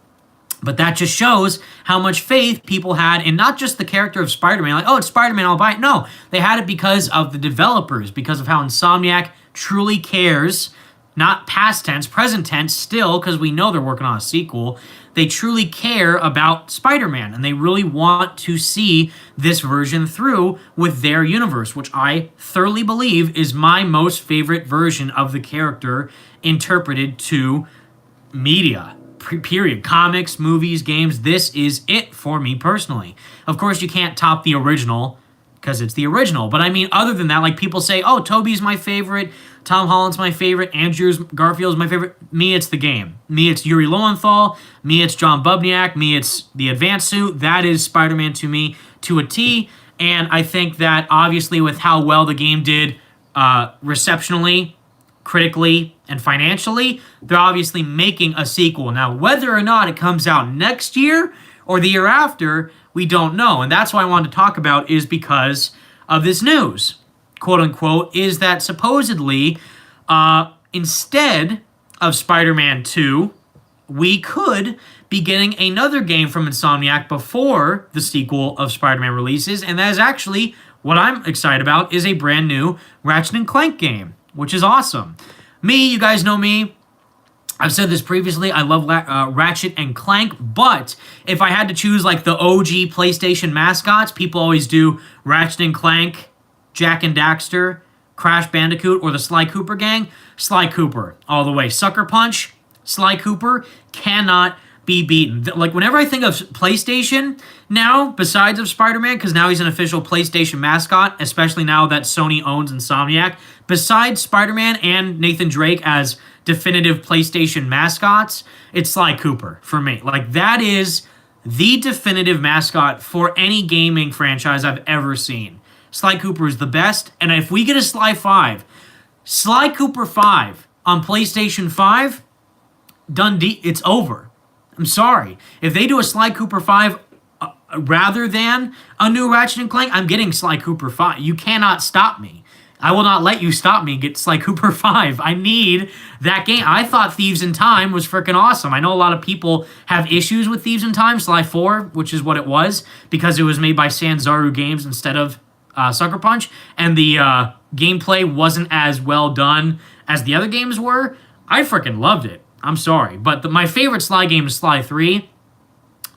But that just shows how much faith people had in not just the character of Spider-Man, like, oh, it's Spider-Man, I'll buy it. No, they had it because of the developers, because of how Insomniac truly cares, not past tense, present tense still, because we know they're working on a sequel. They truly care about Spider-Man, and they really want to see this version through with their universe, which I thoroughly believe is my most favorite version of the character interpreted to media. Period. Comics, movies, games. This is it for me personally. Of course, you can't top the original because it's the original. But I mean, other than that, like people say, oh, Tobey's my favorite, Tom Holland's my favorite, Andrew Garfield's my favorite. Me, it's the game. Me, it's Yuri Lowenthal. Me, it's John Bubniak. Me, it's the advanced suit. That is Spider-Man to me to a T. And I think that obviously with how well the game did receptionally, critically, and financially, they're obviously making a sequel. Now, whether or not it comes out next year or the year after, we don't know. And that's why I wanted to talk about is because of this news, quote unquote, is that supposedly instead of Spider-Man 2, we could be getting another game from Insomniac before the sequel of Spider-Man releases. And that is actually what I'm excited about, is a brand new Ratchet & Clank game, which is awesome. Me, you guys know me. I've said this previously. I love Ratchet and Clank, but if I had to choose like the OG PlayStation mascots, people always do Ratchet and Clank, Jak and Daxter, Crash Bandicoot, or the Sly Cooper gang. Sly Cooper, all the way. Sucker Punch, Sly Cooper cannot be beaten. Like, whenever I think of PlayStation now, besides of Spider-Man, because now he's an official PlayStation mascot, especially now that Sony owns Insomniac, besides Spider-Man and Nathan Drake as definitive PlayStation mascots, it's Sly Cooper for me. Like, that is the definitive mascot for any gaming franchise I've ever seen. Sly Cooper is the best, and if we get a Sly Cooper 5 on PlayStation 5, it's over. I'm sorry. If they do a Sly Cooper 5 rather than a new Ratchet & Clank, I'm getting Sly Cooper 5. You cannot stop me. I will not let you stop me and get Sly Cooper 5. I need that game. I thought Thieves in Time was freaking awesome. I know a lot of people have issues with Thieves in Time, Sly 4, which is what it was, because it was made by Sanzaru Games instead of Sucker Punch, and the gameplay wasn't as well done as the other games were. I freaking loved it. I'm sorry. But my favorite Sly game is Sly 3.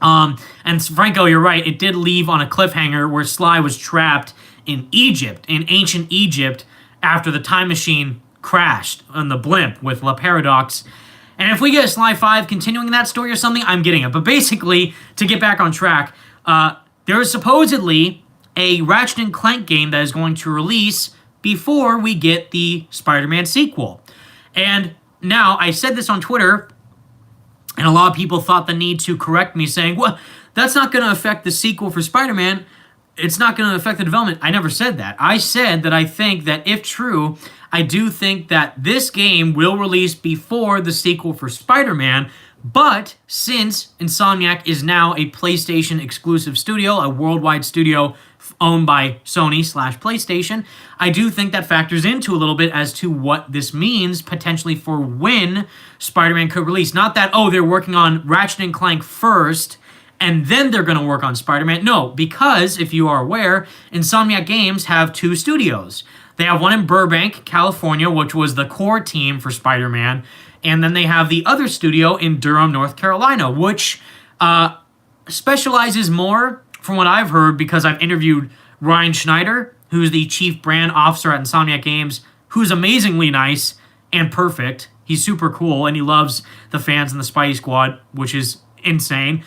And Franco, you're right. It did leave on a cliffhanger where Sly was trapped in Egypt, in ancient Egypt, after the time machine crashed on the blimp with La Paradox. And if we get a Sly 5 continuing that story or something, I'm getting it. But basically, to get back on track, there is supposedly a Ratchet & Clank game that is going to release before we get the Spider-Man sequel. And now, I said this on Twitter, and a lot of people thought the need to correct me, saying, well, that's not going to affect the sequel for Spider-Man. It's not going to affect the development. I never said that. I said that I think that if true, I do think that this game will release before the sequel for Spider-Man, but since Insomniac is now a PlayStation exclusive studio, a worldwide studio owned by Sony/PlayStation, I do think that factors into a little bit as to what this means potentially for when Spider-Man could release. Not that, oh, they're working on Ratchet & Clank first, and then they're going to work on Spider-Man. No, because, if you are aware, Insomniac Games have two studios. They have one in Burbank, California, which was the core team for Spider-Man, and then they have the other studio in Durham, North Carolina, which specializes more, from what I've heard, because I've interviewed Ryan Schneider, who's the chief brand officer at Insomniac Games, who's amazingly nice and perfect. He's super cool, and he loves the fans and the Spidey Squad, which is insane.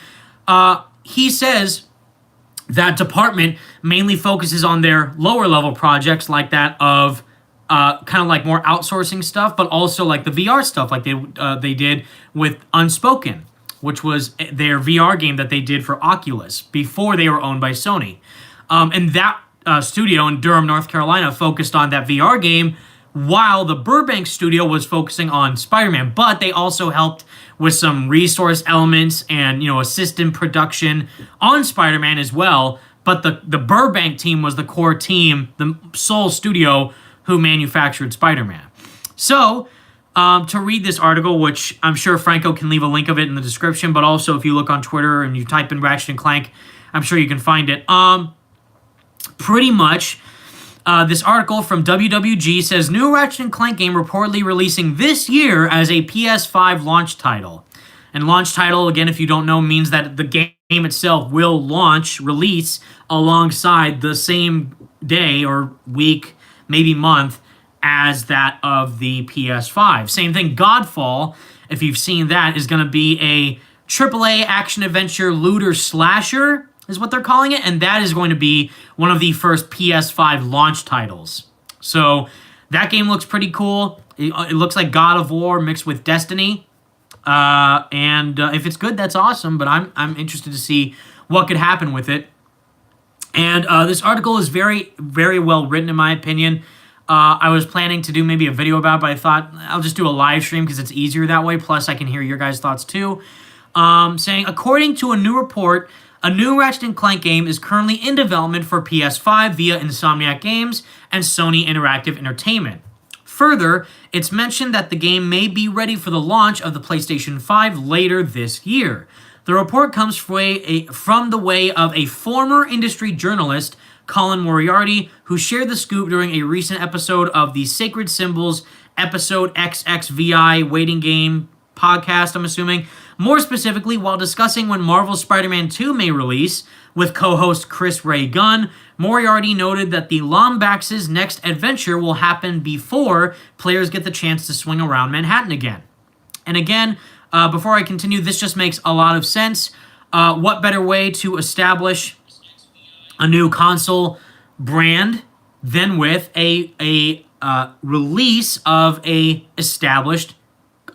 He says that department mainly focuses on their lower level projects like that of kind of like more outsourcing stuff, but also like the VR stuff like they did with Unspoken, which was their VR game that they did for Oculus before they were owned by Sony. And that studio in Durham, North Carolina focused on that VR game while the Burbank studio was focusing on Spider-Man, but they also helped with some resource elements and, assistant production on Spider-Man as well. But the Burbank team was the core team, the sole studio who manufactured Spider-Man. So, to read this article, which I'm sure Franco can leave a link of it in the description, but also if you look on Twitter and you type in Ratchet & Clank, I'm sure you can find it. Pretty much, this article from WWG says, new Ratchet & Clank game reportedly releasing this year as a PS5 launch title. And launch title, again, if you don't know, means that the game itself will release alongside the same day or week, maybe month, as that of the PS5. Same thing, Godfall, if you've seen that, is going to be a AAA action-adventure looter slasher, is what they're calling it, and that is going to be one of the first PS5 launch titles. So that game looks pretty cool. It looks like God of War mixed with Destiny, and if it's good, that's awesome. But I'm interested to see what could happen with it. And this article is very, very well written, in my opinion. I was planning to do maybe a video about it, but I thought I'll just do a live stream because it's easier that way. Plus, I can hear your guys' thoughts too. Saying, according to a new report, a new Ratchet & Clank game is currently in development for PS5 via Insomniac Games and Sony Interactive Entertainment. Further, it's mentioned that the game may be ready for the launch of the PlayStation 5 later this year. The report comes from the way of a former industry journalist, Colin Moriarty, who shared the scoop during a recent episode of the Sacred Symbols episode XXVI waiting game podcast, I'm assuming. More specifically, while discussing when Marvel's Spider-Man 2 may release, with co-host Chris Ray Gunn, Moriarty noted that the Lombax's next adventure will happen before players get the chance to swing around Manhattan again. And again, before I continue, this just makes a lot of sense. What better way to establish a new console brand than with a release of a established,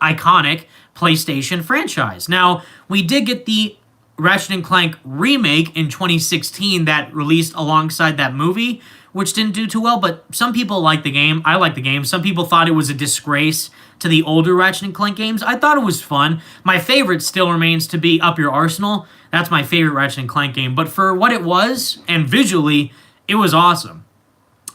iconic PlayStation franchise? Now, we did get the Ratchet & Clank remake in 2016 that released alongside that movie, which didn't do too well, but some people like the game. I like the game. Some people thought it was a disgrace to the older Ratchet & Clank games. I thought it was fun. My favorite still remains to be Up Your Arsenal. That's my favorite Ratchet & Clank game, but for what it was, and visually, it was awesome.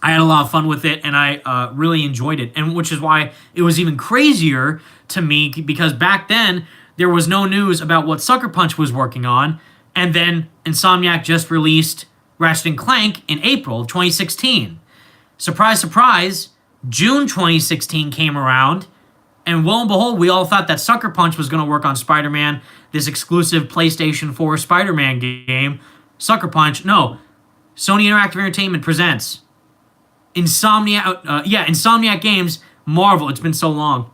I had a lot of fun with it, and I really enjoyed it, and which is why it was even crazier to me, because back then, there was no news about what Sucker Punch was working on, and then Insomniac just released Ratchet & Clank in April of 2016. Surprise, surprise, June 2016 came around, and lo and behold, we all thought that Sucker Punch was going to work on Spider-Man, this exclusive PlayStation 4 Spider-Man game. Sucker Punch, no. Sony Interactive Entertainment presents Insomniac Games, Marvel. It's been so long.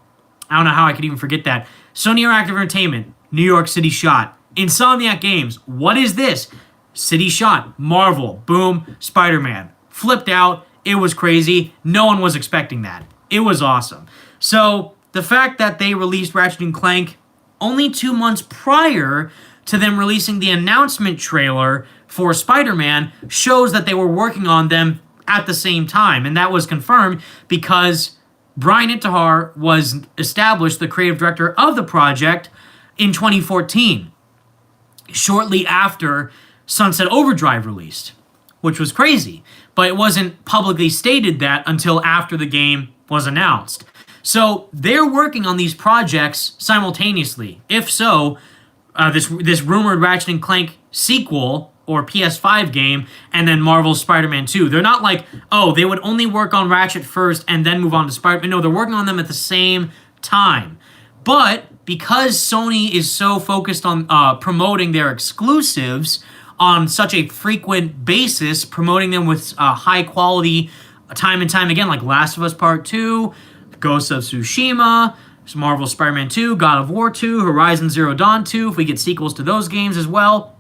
I don't know how I could even forget that. Sony Interactive Entertainment, New York City Shot. Insomniac Games, what is this? City Shot, Marvel, boom, Spider-Man. Flipped out. It was crazy. No one was expecting that. It was awesome. So, the fact that they released Ratchet & Clank only 2 months prior to them releasing the announcement trailer for Spider-Man shows that they were working on them at the same time. And that was confirmed because Brian Intihar was established the creative director of the project in 2014, shortly after Sunset Overdrive released, which was crazy. But it wasn't publicly stated that until after the game was announced. So they're working on these projects simultaneously. If so, this rumored Ratchet and Clank sequel or PS5 game, and then Marvel's Spider-Man 2. They're not like, oh, they would only work on Ratchet first and then move on to Spider-Man. No, they're working on them at the same time. But because Sony is so focused on promoting their exclusives on such a frequent basis, promoting them with high quality time and time again, like Last of Us Part 2, Ghost of Tsushima, Marvel Spider-Man 2, God of War 2, Horizon Zero Dawn 2, if we get sequels to those games as well,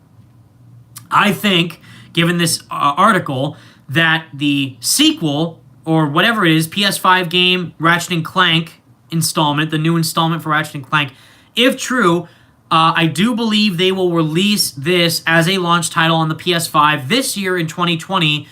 I think, given this article, that the sequel, or whatever it is, PS5 game, Ratchet & Clank installment, the new installment for Ratchet & Clank, if true, I do believe they will release this as a launch title on the PS5 this year in 2020,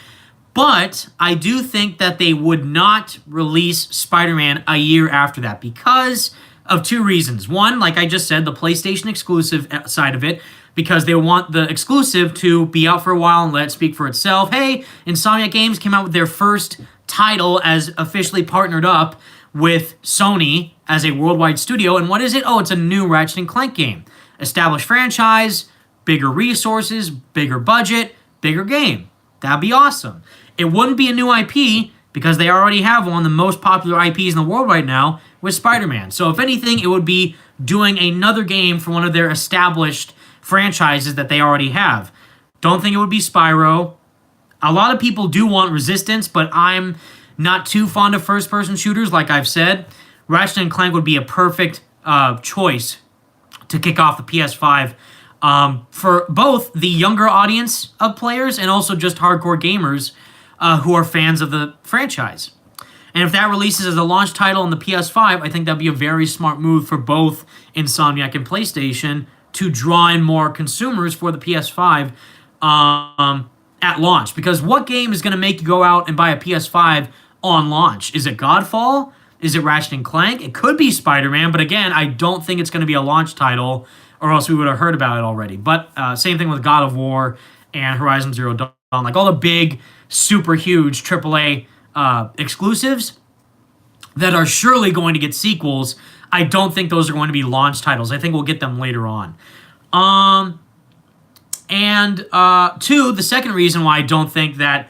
but I do think that they would not release Spider-Man a year after that because of two reasons. One, like I just said, the PlayStation exclusive side of it, because they want the exclusive to be out for a while and let it speak for itself. Hey, Insomniac Games came out with their first title as officially partnered up with Sony as a worldwide studio. And what is it? Oh, it's a new Ratchet & Clank game. Established franchise, bigger resources, bigger budget, bigger game. That'd be awesome. It wouldn't be a new IP because they already have one of the most popular IPs in the world right now with Spider-Man. So if anything, it would be doing another game for one of their established franchises that they already have. Don't think it would be Spyro. A lot of people do want Resistance, but I'm not too fond of first-person shooters, like I've said. Ratchet & Clank would be a perfect choice to kick off the PS5 for both the younger audience of players and also just hardcore gamers who are fans of the franchise. And if that releases as a launch title on the PS5, I think that'd be a very smart move for both Insomniac and PlayStation to draw in more consumers for the PS5 at launch. Because what game is going to make you go out and buy a PS5 on launch? Is it Godfall? Is it Ratchet & Clank? It could be Spider-Man, but again, I don't think it's going to be a launch title, or else we would have heard about it already. But same thing with God of War and Horizon Zero Dawn. Like all the big, super huge AAA exclusives that are surely going to get sequels, I don't think those are going to be launch titles. I think we'll get them later on. Two, the second reason why I don't think that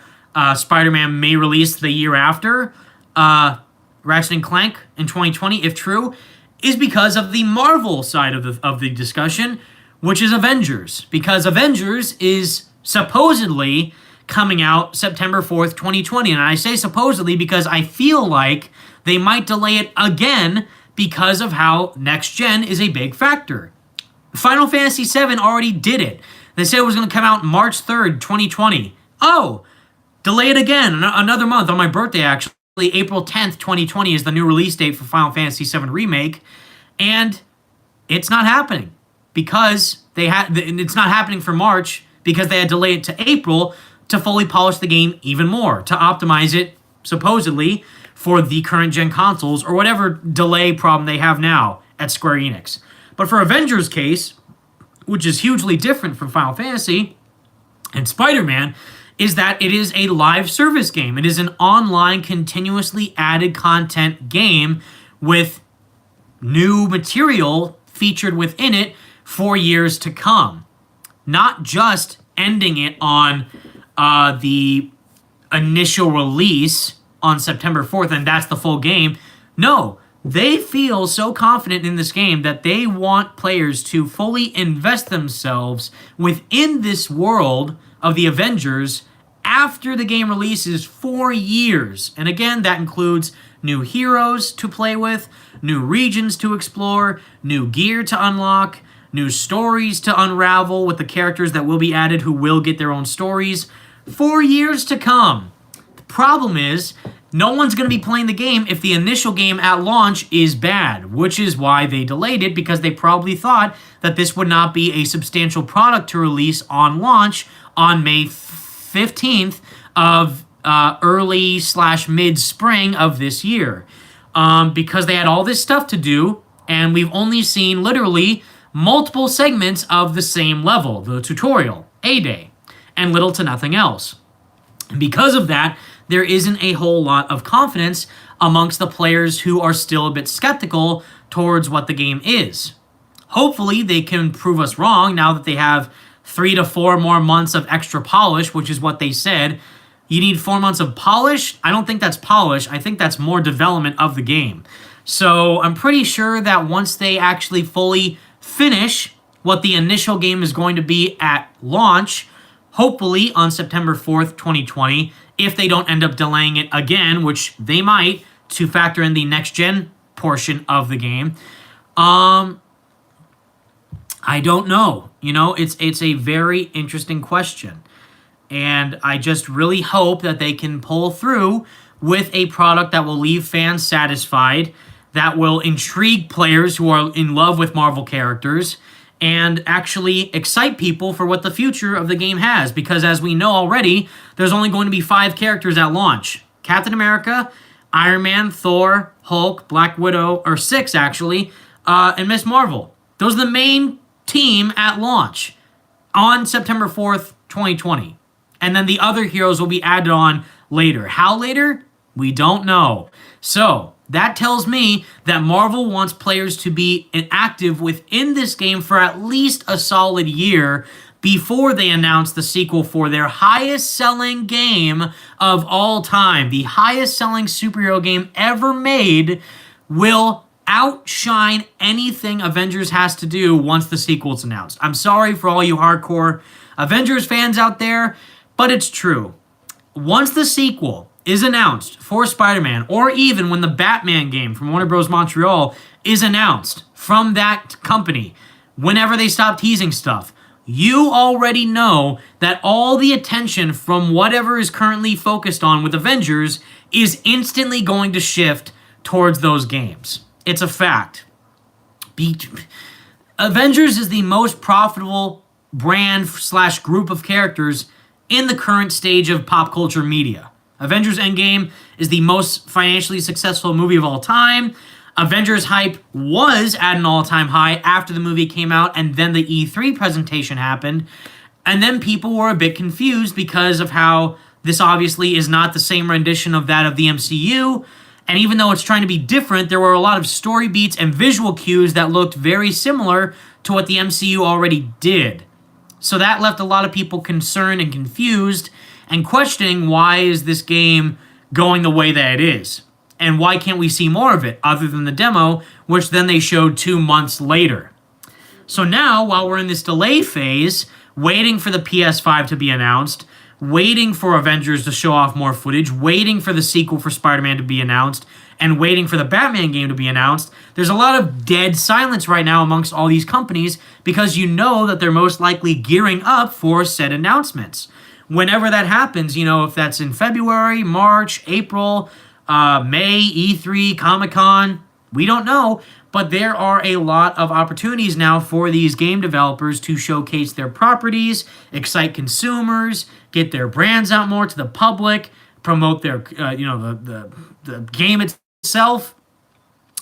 Spider-Man may release the year after Ratchet & Clank in 2020, if true, is because of the Marvel side of the discussion, which is Avengers. Because Avengers is supposedly coming out September 4th, 2020. And I say supposedly because I feel like they might delay it again because of how next gen is a big factor. Final Fantasy VII already did it. They said it was going to come out March 3rd, 2020. Oh, delay it again, another month on my birthday, actually. April 10th, 2020 is the new release date for Final Fantasy VII Remake, and it's not happening because it's not happening for March because they had to delay it to April to fully polish the game even more, to optimize it, supposedly, for the current gen consoles or whatever delay problem they have now at Square Enix. But for Avengers' case, which is hugely different from Final Fantasy and Spider-Man, is that it is a live service game. It is an online, continuously added content game with new material featured within it for years to come. Not just ending it on the initial release on September 4th, and that's the full game. No, they feel so confident in this game that they want players to fully invest themselves within this world of the Avengers after the game releases for years. And again, that includes new heroes to play with, new regions to explore, new gear to unlock, new stories to unravel with the characters that will be added who will get their own stories for years to come. The problem is, no one's going to be playing the game if the initial game at launch is bad, which is why they delayed it, because they probably thought that this would not be a substantial product to release on launch on May 15th of early/mid-spring of this year. because they had all this stuff to do, and we've only seen literally multiple segments of the same level, the tutorial, A-Day, and little to nothing else. And because of that, there isn't a whole lot of confidence amongst the players who are still a bit skeptical towards what the game is. Hopefully, they can prove us wrong now that they have 3 to 4 more months of extra polish, which is what they said. You need 4 months of polish? I don't think that's polish. I think that's more development of the game. So I'm pretty sure that once they actually fully finish what the initial game is going to be at launch, hopefully on September 4th, 2020, if they don't end up delaying it again, which they might, to factor in the next-gen portion of the game. I don't know. You know, it's a very interesting question. And I just really hope that they can pull through with a product that will leave fans satisfied, that will intrigue players who are in love with Marvel characters, and actually excite people for what the future of the game has. Because as we know already, there's only going to be 5 characters at launch. Captain America, Iron Man, Thor, Hulk, Black Widow, or 6 actually, and Ms. Marvel. Those are the main team at launch on September 4th, 2020. And then the other heroes will be added on later. How later? We don't know. So that tells me that Marvel wants players to be active within this game for at least a solid year before they announce the sequel for their highest selling game of all time. The highest selling superhero game ever made will outshine anything Avengers has to do once the sequel's announced. I'm sorry for all you hardcore Avengers fans out there, but it's true. Once the sequel is announced for Spider-Man, or even when the Batman game from Warner Bros. Montreal is announced from that company, whenever they stop teasing stuff, you already know that all the attention from whatever is currently focused on with Avengers is instantly going to shift towards those games. It's a fact. Avengers is the most profitable brand / group of characters in the current stage of pop culture media. Avengers Endgame is the most financially successful movie of all time. Avengers hype was at an all-time high after the movie came out, and then the E3 presentation happened. And then people were a bit confused because of how this obviously is not the same rendition of that of the MCU. And even though it's trying to be different, there were a lot of story beats and visual cues that looked very similar to what the MCU already did. So that left a lot of people concerned and confused and questioning, why is this game going the way that it is? And why can't we see more of it other than the demo, which then they showed 2 months later? So now, while we're in this delay phase, waiting for the PS5 to be announced, waiting for Avengers to show off more footage, waiting for the sequel for Spider-Man to be announced, and waiting for the Batman game to be announced, there's a lot of dead silence right now amongst all these companies because you know that they're most likely gearing up for said announcements. Whenever that happens, you know, if that's in February, March, April, May, E3, Comic-Con, we don't know, but there are a lot of opportunities now for these game developers to showcase their properties, excite consumers, get their brands out more to the public, promote their, the game itself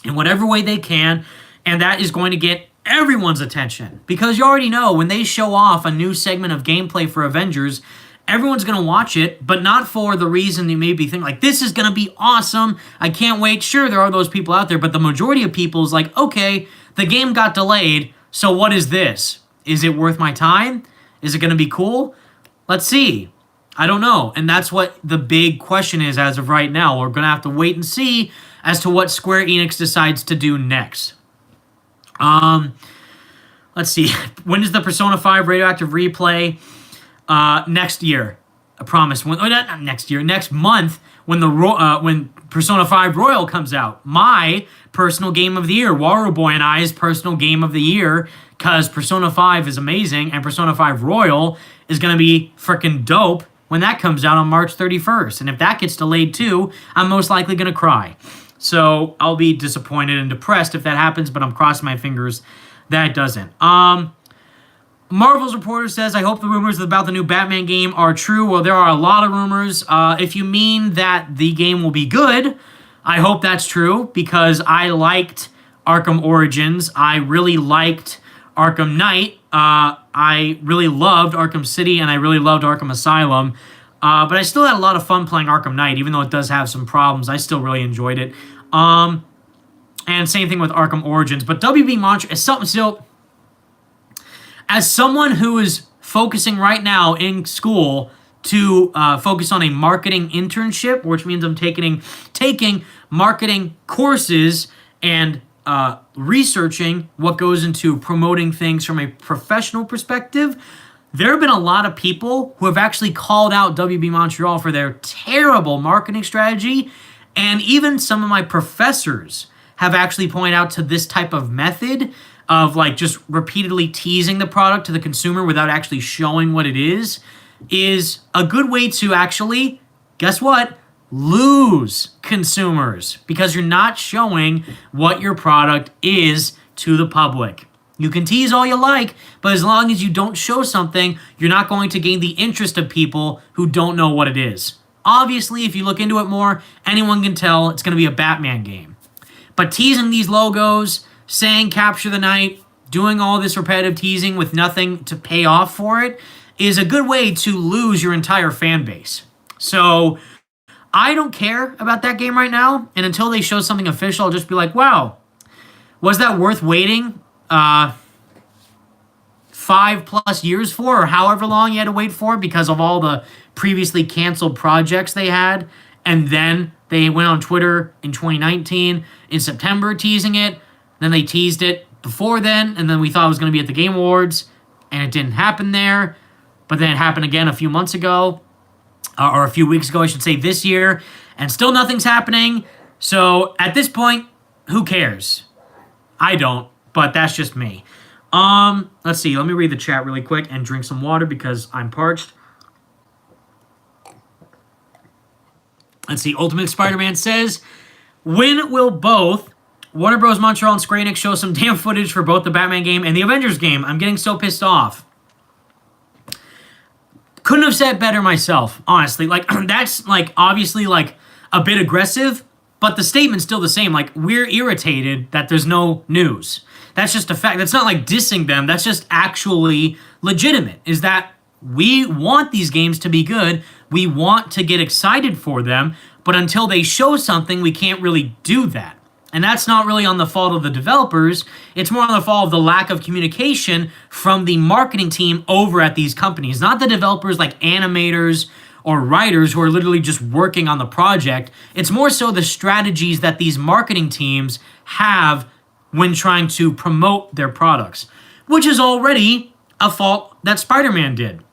in whatever way they can, and that is going to get everyone's attention. Because you already know, when they show off a new segment of gameplay for Avengers, everyone's going to watch it, but not for the reason you may be thinking, like, this is going to be awesome, I can't wait. Sure, there are those people out there, but the majority of people is like, okay, the game got delayed, so what is this? Is it worth my time? Is it going to be cool? Let's see. I don't know. And that's what the big question is as of right now. We're going to have to wait and see as to what Square Enix decides to do next. Let's see. When is the Persona 5 Radioactive Replay? Next year, I promise. Not next year. Next month, when Persona 5 Royal comes out. My personal game of the year, Waru Boy and I's personal game of the year, because Persona 5 is amazing, and Persona 5 Royal is going to be freaking dope when that comes out on March 31st. And if that gets delayed too, I'm most likely going to cry. So I'll be disappointed and depressed if that happens, but I'm crossing my fingers that it doesn't. Marvel's reporter says, I hope the rumors about the new Batman game are true. Well, there are a lot of rumors. If you mean that the game will be good, I hope that's true because I liked Arkham Origins. I really liked Arkham Knight. I really loved Arkham City, and I really loved Arkham Asylum. But I still had a lot of fun playing Arkham Knight, even though it does have some problems. I still really enjoyed it. And same thing with Arkham Origins. But WB Mantra is something still... As someone who is focusing right now in school to focus on a marketing internship, which means I'm taking marketing courses and researching what goes into promoting things from a professional perspective, there have been a lot of people who have actually called out WB Montreal for their terrible marketing strategy, and even some of my professors have actually pointed out to this type of method of like just repeatedly teasing the product to the consumer without actually showing what it is a good way to actually, guess what, lose consumers because you're not showing what your product is to the public. You can tease all you like, but as long as you don't show something, you're not going to gain the interest of people who don't know what it is. Obviously, if you look into it more, anyone can tell it's going to be a Batman game. But teasing these logos, saying capture the night, doing all this repetitive teasing with nothing to pay off for it is a good way to lose your entire fan base. So I don't care about that game right now, and until they show something official, I'll just be like, wow, was that worth waiting 5+ years for, or however long you had to wait for because of all the previously canceled projects they had, and then they went on Twitter in 2019 in September teasing it, then they teased it before then, and then we thought it was going to be at the Game Awards, and it didn't happen there. But then it happened again a few months ago, or a few weeks ago, I should say, this year, and still nothing's happening. So at this point, who cares? I don't, but that's just me. Let's see. Let me read the chat really quick and drink some water because I'm parched. Let's see. Ultimate Spider-Man says, when will both Warner Bros. Montreal and Square Enix show some damn footage for both the Batman game and the Avengers game? I'm getting so pissed off. Couldn't have said better myself, honestly. Like, that's, like, obviously, like, a bit aggressive, but the statement's still the same. Like, we're irritated that there's no news. That's just a fact. That's not, like, dissing them. That's just actually legitimate, is that we want these games to be good. We want to get excited for them, but until they show something, we can't really do that. And that's not really on the fault of the developers. It's more on the fault of the lack of communication from the marketing team over at these companies. Not the developers like animators or writers who are literally just working on the project. It's more so the strategies that these marketing teams have when trying to promote their products, which is already a fault that Spider-Man did.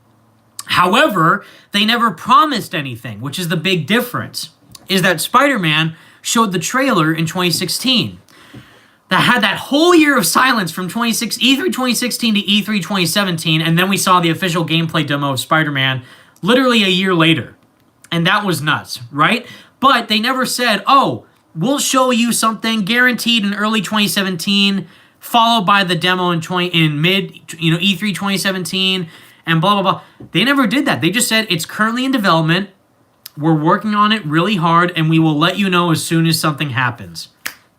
However, they never promised anything, which is the big difference, is that Spider-Man showed the trailer in 2016 that had that whole year of silence from E3 2016 to E3 2017, and then we saw the official gameplay demo of Spider-Man literally a year later. And that was nuts, right? But they never said, oh, we'll show you something guaranteed in early 2017, followed by the demo in mid, E3 2017, and blah, blah, blah. They never did that. They just said it's currently in development. We're working on it really hard, and we will let you know as soon as something happens.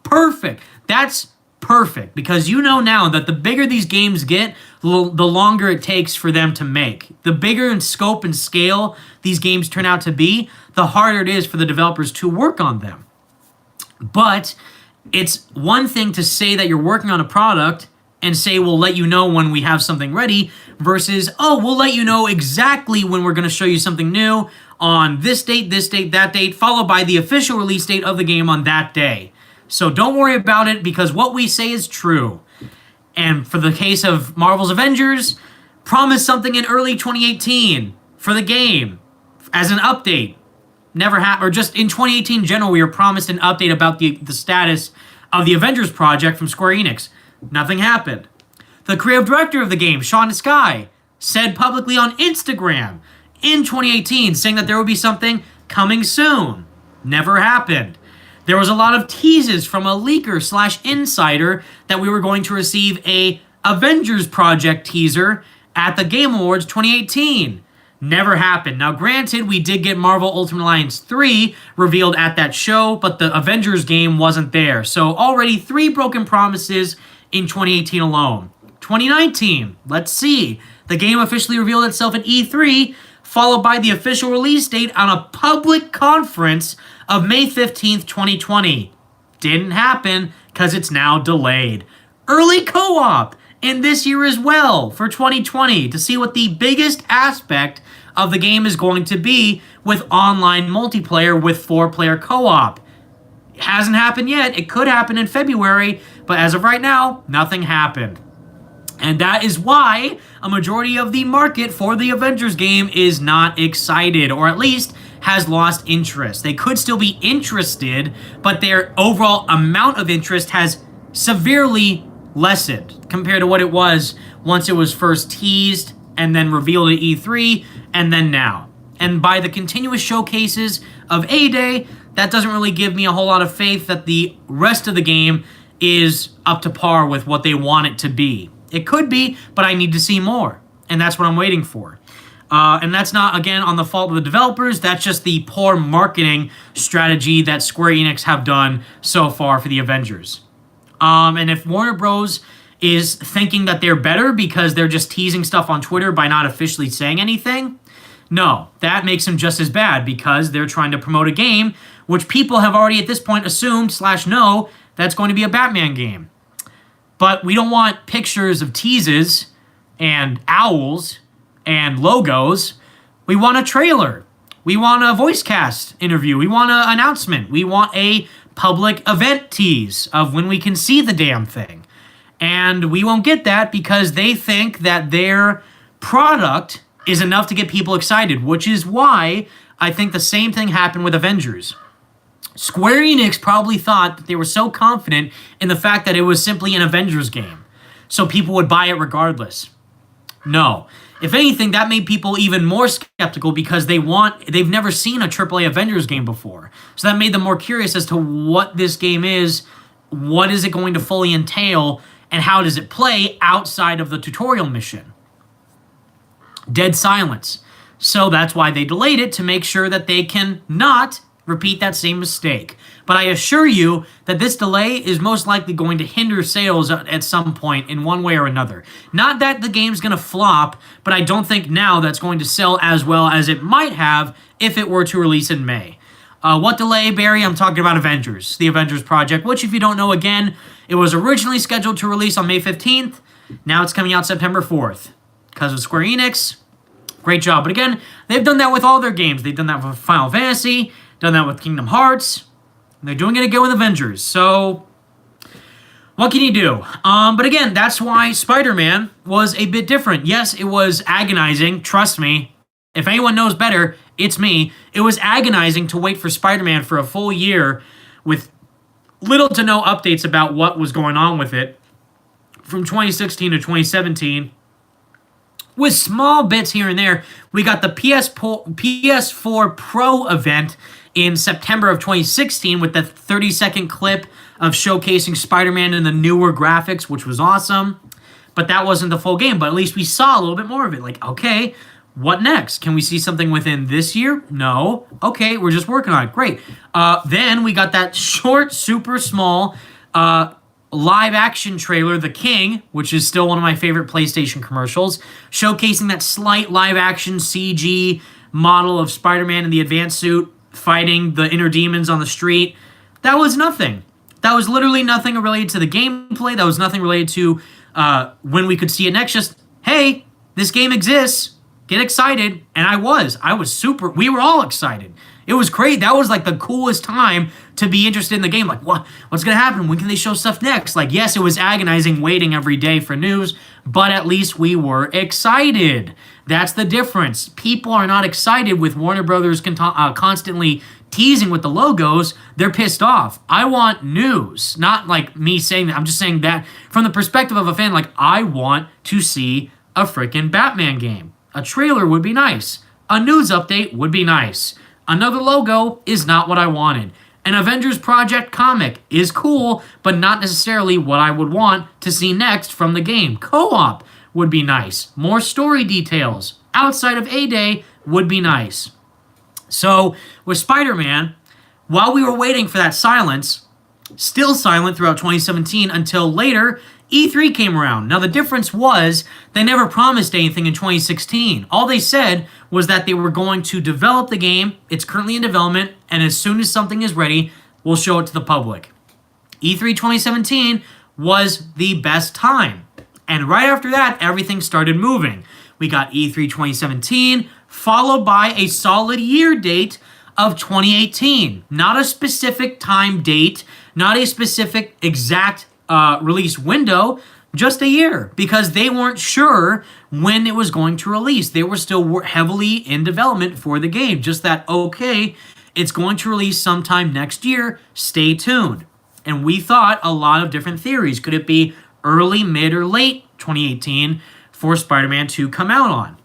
Perfect. That's perfect, because you know now that the bigger these games get, the longer it takes for them to make. The bigger in scope and scale these games turn out to be, the harder it is for the developers to work on them. But it's one thing to say that you're working on a product and say we'll let you know when we have something ready versus, oh, we'll let you know exactly when we're going to show you something new on this date, that date, followed by the official release date of the game on that day. So don't worry about it because what we say is true. And for the case of Marvel's Avengers, promise something in early 2018 for the game as an update. Never happened, or just in 2018 in general, we were promised an update about the status of the Avengers project from Square Enix. Nothing happened. The creative director of the game, Sean Sky, said publicly on Instagram in 2018, saying that there would be something coming soon. Never happened. There was a lot of teases from a leaker/insider that we were going to receive a Avengers project teaser at the Game Awards 2018. Never happened. Now, granted, we did get Marvel Ultimate Alliance 3 revealed at that show, but the Avengers game wasn't there. So already 3 broken promises in 2018 alone. 2019, let's see. The game officially revealed itself at E3, followed by the official release date on a public conference of May 15th, 2020. Didn't happen because it's now delayed. Early co-op in this year as well for 2020 to see what the biggest aspect of the game is going to be with online multiplayer with 4-player co-op. It hasn't happened yet. It could happen in February, but as of right now, nothing happened. And that is why a majority of the market for the Avengers game is not excited, or at least has lost interest. They could still be interested, but their overall amount of interest has severely lessened compared to what it was once it was first teased and then revealed at E3 and then now. And by the continuous showcases of A-Day, that doesn't really give me a whole lot of faith that the rest of the game is up to par with what they want it to be. It could be, but I need to see more. And that's what I'm waiting for. And that's not, again, on the fault of the developers. That's just the poor marketing strategy that Square Enix have done so far for the Avengers. And if Warner Bros. Is thinking that they're better because they're just teasing stuff on Twitter by not officially saying anything, no, that makes them just as bad because they're trying to promote a game which people have already at this point assumed / know that's going to be a Batman game. But we don't want pictures of teases and owls and logos. We want a trailer. We want a voice cast interview. We want an announcement. We want a public event tease of when we can see the damn thing. And we won't get that because they think that their product is enough to get people excited, which is why I think the same thing happened with Avengers. Square Enix probably thought that they were so confident in the fact that it was simply an Avengers game, so people would buy it regardless. No. If anything, that made people even more skeptical because they've never seen a AAA Avengers game before. So that made them more curious as to what this game is, what is it going to fully entail, and how does it play outside of the tutorial mission. Dead silence. So that's why they delayed it, to make sure that they can not repeat that same mistake. But I assure you that this delay is most likely going to hinder sales at some point in one way or another. Not that the game's going to flop, but I don't think now that's going to sell as well as it might have if it were to release in May. What delay, Barry? I'm talking about Avengers, the Avengers project, which, if you don't know, again, it was originally scheduled to release on May 15th. Now it's coming out September 4th. Because of Square Enix, great job. But again, they've done that with all their games. They've done that with Final Fantasy, done that with Kingdom Hearts. They're doing it again with Avengers. So, what can you do? But again, that's why Spider-Man was a bit different. Yes, it was agonizing. Trust me. If anyone knows better, it's me. It was agonizing to wait for Spider-Man for a full year with little to no updates about what was going on with it from 2016 to 2017. With small bits here and there, we got the PS4 Pro event in September of 2016 with the 30-second clip of showcasing Spider-Man in the newer graphics, which was awesome. But that wasn't the full game, but at least we saw a little bit more of it. Like, okay, what next? Can we see something within this year? No. Okay, we're just working on it. Great. Then we got that short, super small live-action trailer, The King, which is still one of my favorite PlayStation commercials, showcasing that slight live-action CG model of Spider-Man in the advanced suit fighting the inner demons on the street. That was nothing. That was literally nothing related to the gameplay. That was nothing related to when we could see it next. Just, hey, this game exists. Get excited. And I was super, we were all excited. It was great. That was like the coolest time to be interested in the game. Like, what's going to happen? When can they show stuff next? Like, yes, it was agonizing waiting every day for news, but at least we were excited. That's the difference. People are not excited with Warner Brothers constantly teasing with the logos. They're pissed off. I want news. Not like me saying that. I'm just saying that from the perspective of a fan. Like, I want to see a freaking Batman game. A trailer would be nice. A news update would be nice. Another logo is not what I wanted. An Avengers Project comic is cool, but not necessarily what I would want to see next from the game. Co-op would be nice. More story details outside of A-Day would be nice. So with Spider-Man, while we were waiting for that silence, still silent throughout 2017 until later, E3 came around. Now the difference was they never promised anything in 2016. All they said was that they were going to develop the game. It's currently in development, and as soon as something is ready, we'll show it to the public. E3 2017 was the best time. And right after that, everything started moving. We got E3 2017, followed by a solid year date of 2018. Not a specific time date, not a specific exact release window, just a year, because they weren't sure when it was going to release. They were still heavily in development for the game. Just that, okay, it's going to release sometime next year, stay tuned. And we thought a lot of different theories. Could it be early, mid, or late 2018 for Spider-Man to come out on?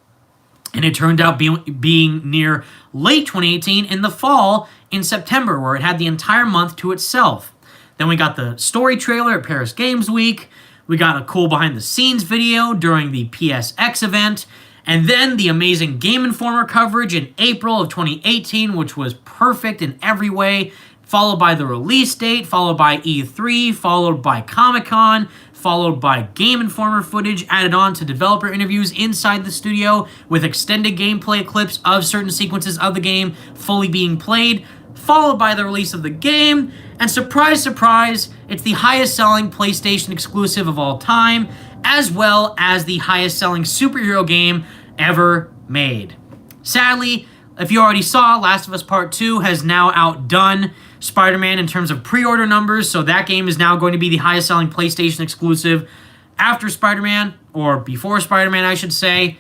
And it turned out being near late 2018 in the fall in September, where it had the entire month to itself. Then we got the story trailer at Paris Games Week. We got a cool behind-the-scenes video during the PSX event. And then the amazing Game Informer coverage in April of 2018, which was perfect in every way, followed by the release date, followed by E3, followed by Comic-Con, followed by Game Informer footage added on to developer interviews inside the studio with extended gameplay clips of certain sequences of the game fully being played, followed by the release of the game, and surprise, surprise, it's the highest selling PlayStation exclusive of all time, as well as the highest selling superhero game ever made. Sadly, if you already saw, Last of Us Part 2 has now outdone Spider-Man in terms of pre-order numbers, so that game is now going to be the highest selling PlayStation exclusive after Spider-Man, or before Spider-Man, I should say,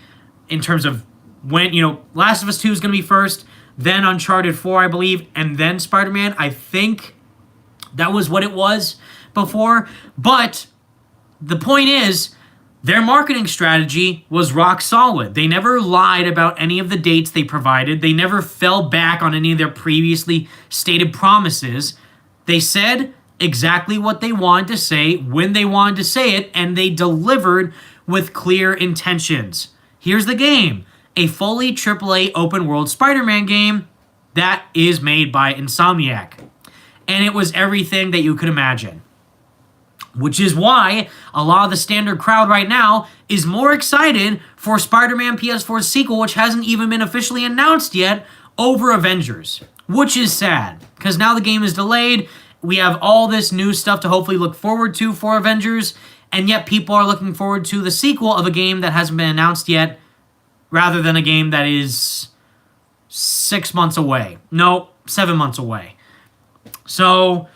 in terms of when, Last of Us 2 is going to be first, then Uncharted 4, I believe, and then Spider-Man. I think that was what it was before. But the point is, their marketing strategy was rock solid. They never lied about any of the dates they provided. They never fell back on any of their previously stated promises. They said exactly what they wanted to say when they wanted to say it, and they delivered with clear intentions. Here's the game. A fully AAA open-world Spider-Man game that is made by Insomniac. And it was everything that you could imagine. Which is why a lot of the standard crowd right now is more excited for Spider-Man PS4's sequel, which hasn't even been officially announced yet, over Avengers. Which is sad, because now the game is delayed. We have all this new stuff to hopefully look forward to for Avengers, and yet people are looking forward to the sequel of a game that hasn't been announced yet, rather than a game that is 6 months away. No, 7 months away. So,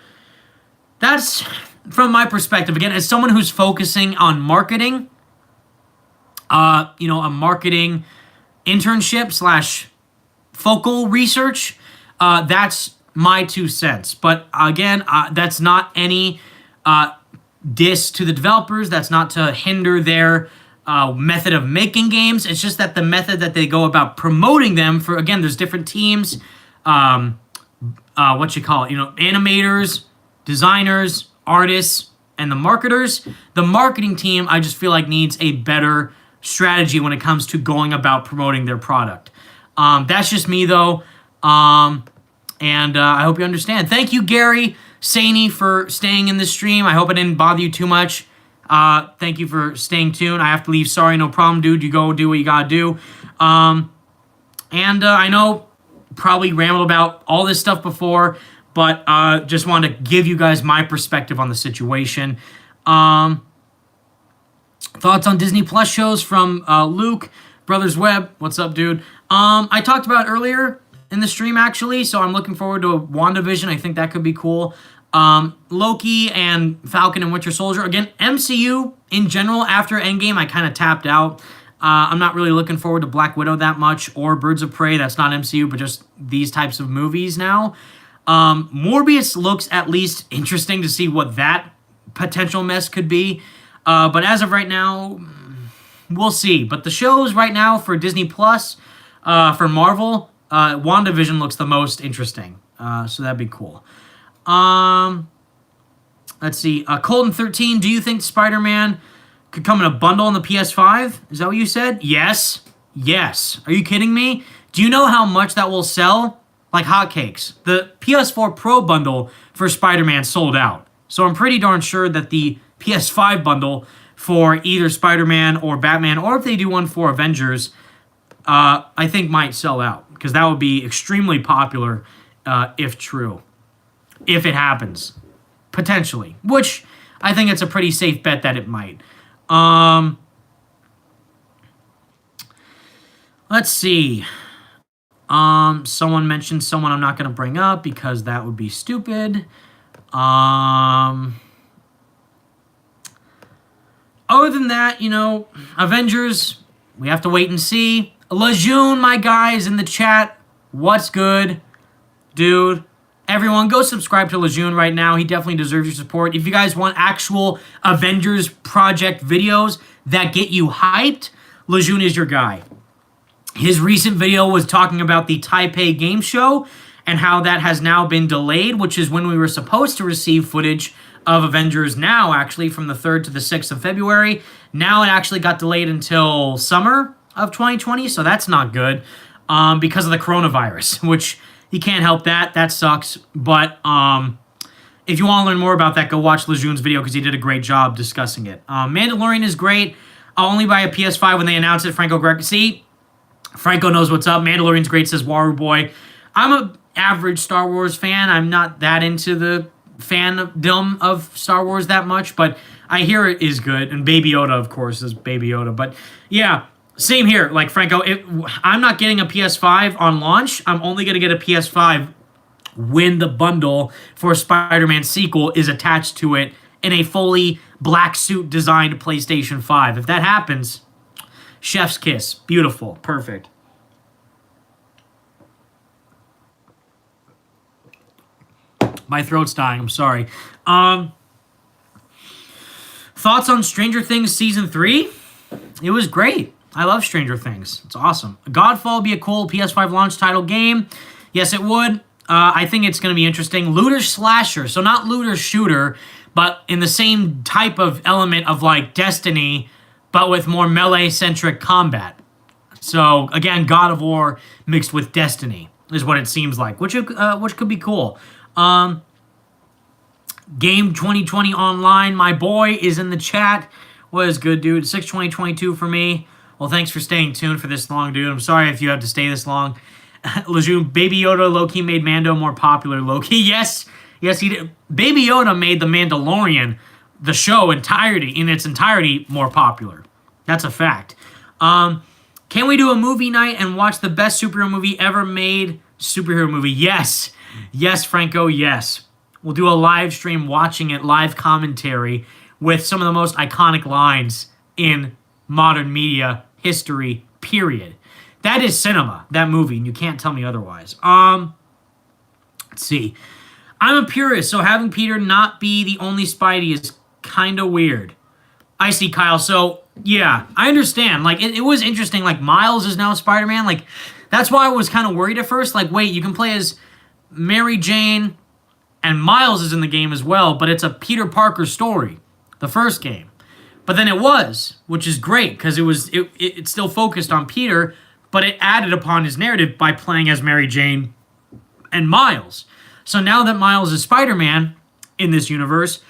that's from my perspective. Again, as someone who's focusing on marketing, a marketing internship / focal research, that's my 2 cents. But again, that's not any diss to the developers. That's not to hinder their method of making games. It's just that the method that they go about promoting them for, again, there's different teams, animators, designers, artists, and the marketers. The marketing team, I just feel like, needs a better strategy when it comes to going about promoting their product. That's just me, though, and I hope you understand. Thank you, Gary Saney, for staying in the stream. I hope I didn't bother you too much. Thank you for staying tuned. I have to leave. Sorry, no problem, dude. You go do what you gotta do. I know probably rambled about all this stuff before, but just wanted to give you guys my perspective on the situation. Thoughts on Disney Plus shows from Luke, Brothers Web. What's up, dude? I talked about earlier in the stream, actually, so I'm looking forward to WandaVision. I think that could be cool. Loki and Falcon and Winter Soldier. Again, MCU in general, after Endgame, I kind of tapped out. I'm not really looking forward to Black Widow that much, or Birds of Prey. That's not MCU, but just these types of movies now. Morbius looks at least interesting to see what that potential mess could be. But as of right now, we'll see. But the shows right now for Disney Plus, for Marvel, WandaVision looks the most interesting. So that'd be cool. Let's see. Colton13, do you think Spider-Man could come in a bundle on the PS5? Is that what you said? Yes. Yes. Are you kidding me? Do you know how much that will sell? Like hotcakes. The PS4 Pro bundle for Spider-Man sold out. So I'm pretty darn sure that the PS5 bundle for either Spider-Man or Batman, or if they do one for Avengers, I think might sell out. Because that would be extremely popular if true. If it happens. Potentially. Which I think it's a pretty safe bet that it might. Let's see. Someone mentioned someone I'm not going to bring up because that would be stupid. Other than that, you know, Avengers, we have to wait and see. Lejeune, my guys in the chat, what's good? Dude, everyone go subscribe to Lejeune right now. He definitely deserves your support. If you guys want actual Avengers project videos that get you hyped, Lejeune is your guy. His recent video was talking about the Taipei game show and how that has now been delayed, which is when we were supposed to receive footage of Avengers now, actually, from the 3rd to the 6th of February. Now it actually got delayed until summer of 2020, so that's not good because of the coronavirus, which you can't help that. That sucks. But if you want to learn more about that, go watch Lejeune's video because he did a great job discussing it. Mandalorian is great. I'll only buy a PS5 when they announce it. Franco Greg. See? Franco knows what's up. Mandalorian's great, says Waru Boy. I'm an average Star Wars fan. I'm not that into the fandom of Star Wars that much, but I hear it is good. And Baby Yoda, of course, is Baby Yoda. But yeah, same here. Like, Franco, I'm not getting a PS5 on launch. I'm only going to get a PS5 when the bundle for Spider-Man sequel is attached to it in a fully black suit designed PlayStation 5. If that happens... Chef's kiss. Beautiful. Perfect. My throat's dying. I'm sorry. Thoughts on Stranger Things Season 3? It was great. I love Stranger Things. It's awesome. Godfall would be a cool PS5 launch title game. Yes, it would. I think it's going to be interesting. Looter Slasher. So not looter shooter, but in the same type of element of like Destiny, but with more melee-centric combat. So, again, God of War mixed with Destiny is what it seems like, which could be cool. Game 2020 Online, my boy, is in the chat. What is good, dude? 6/20/22 for me. Well, thanks for staying tuned for this long, dude. I'm sorry if you had to stay this long. Lejeune, Baby Yoda low-key made Mando more popular. Low-key, yes, he did. Baby Yoda made The Mandalorian, the show in its entirety, more popular. That's a fact. Can we do a movie night and watch the best superhero movie ever made? Superhero movie, yes. Yes, Franco, yes. We'll do a live stream watching it, live commentary, with some of the most iconic lines in modern media history, period. That is cinema, that movie, and you can't tell me otherwise. Let's see. I'm a purist, so having Peter not be the only Spidey is kind of weird. I see, Kyle. So, yeah, I understand. Like, it was interesting. Like, Miles is now Spider-Man. Like, that's why I was kind of worried at first. Like, wait, you can play as Mary Jane and Miles is in the game as well, but it's a Peter Parker story, the first game. But then it was, which is great, because it still focused on Peter, but it added upon his narrative by playing as Mary Jane and Miles. So now that Miles is Spider-Man in this universe,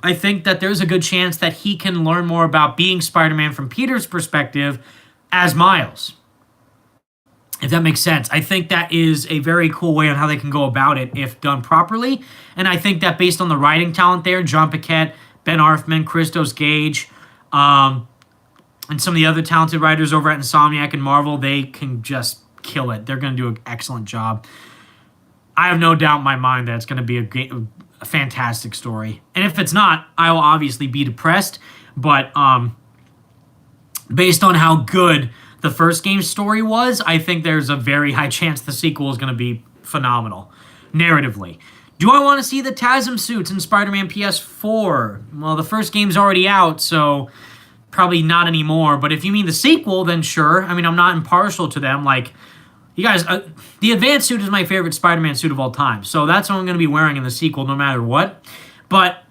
I think that there's a good chance that he can learn more about being Spider-Man from Peter's perspective as Miles. If that makes sense. I think that is a very cool way on how they can go about it if done properly. And I think that based on the writing talent there, John Paquette, Ben Arthman, Christos Gage, and some of the other talented writers over at Insomniac and Marvel, they can just kill it. They're going to do an excellent job. I have no doubt in my mind that it's going to be a fantastic story. And if it's not, I will obviously be depressed. But based on how good the first game's story was, I think there's a very high chance the sequel is going to be phenomenal, narratively. Do I want to see the TASM suits in Spider-Man PS4? Well, the first game's already out, so probably not anymore. But if you mean the sequel, then sure. I mean, I'm not impartial to them. Like, you guys, the Advanced suit is my favorite Spider-Man suit of all time. So that's what I'm going to be wearing in the sequel no matter what. But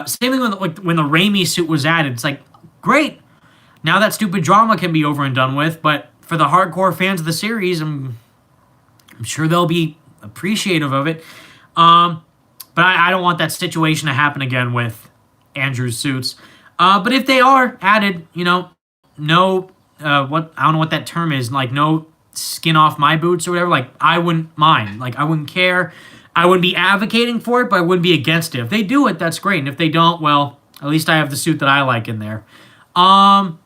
same thing when the Raimi suit was added. It's like, great. Now that stupid drama can be over and done with. But for the hardcore fans of the series, I'm sure they'll be appreciative of it. But I don't want that situation to happen again with Andrew's suits. But if they are added, no, what I don't know what that term is, like no skin off my boots or whatever. Like I wouldn't mind. Like I wouldn't care. I wouldn't be advocating for it, but I wouldn't be against it. If they do it, that's great. And if they don't, well, at least I have the suit that I like in there. Are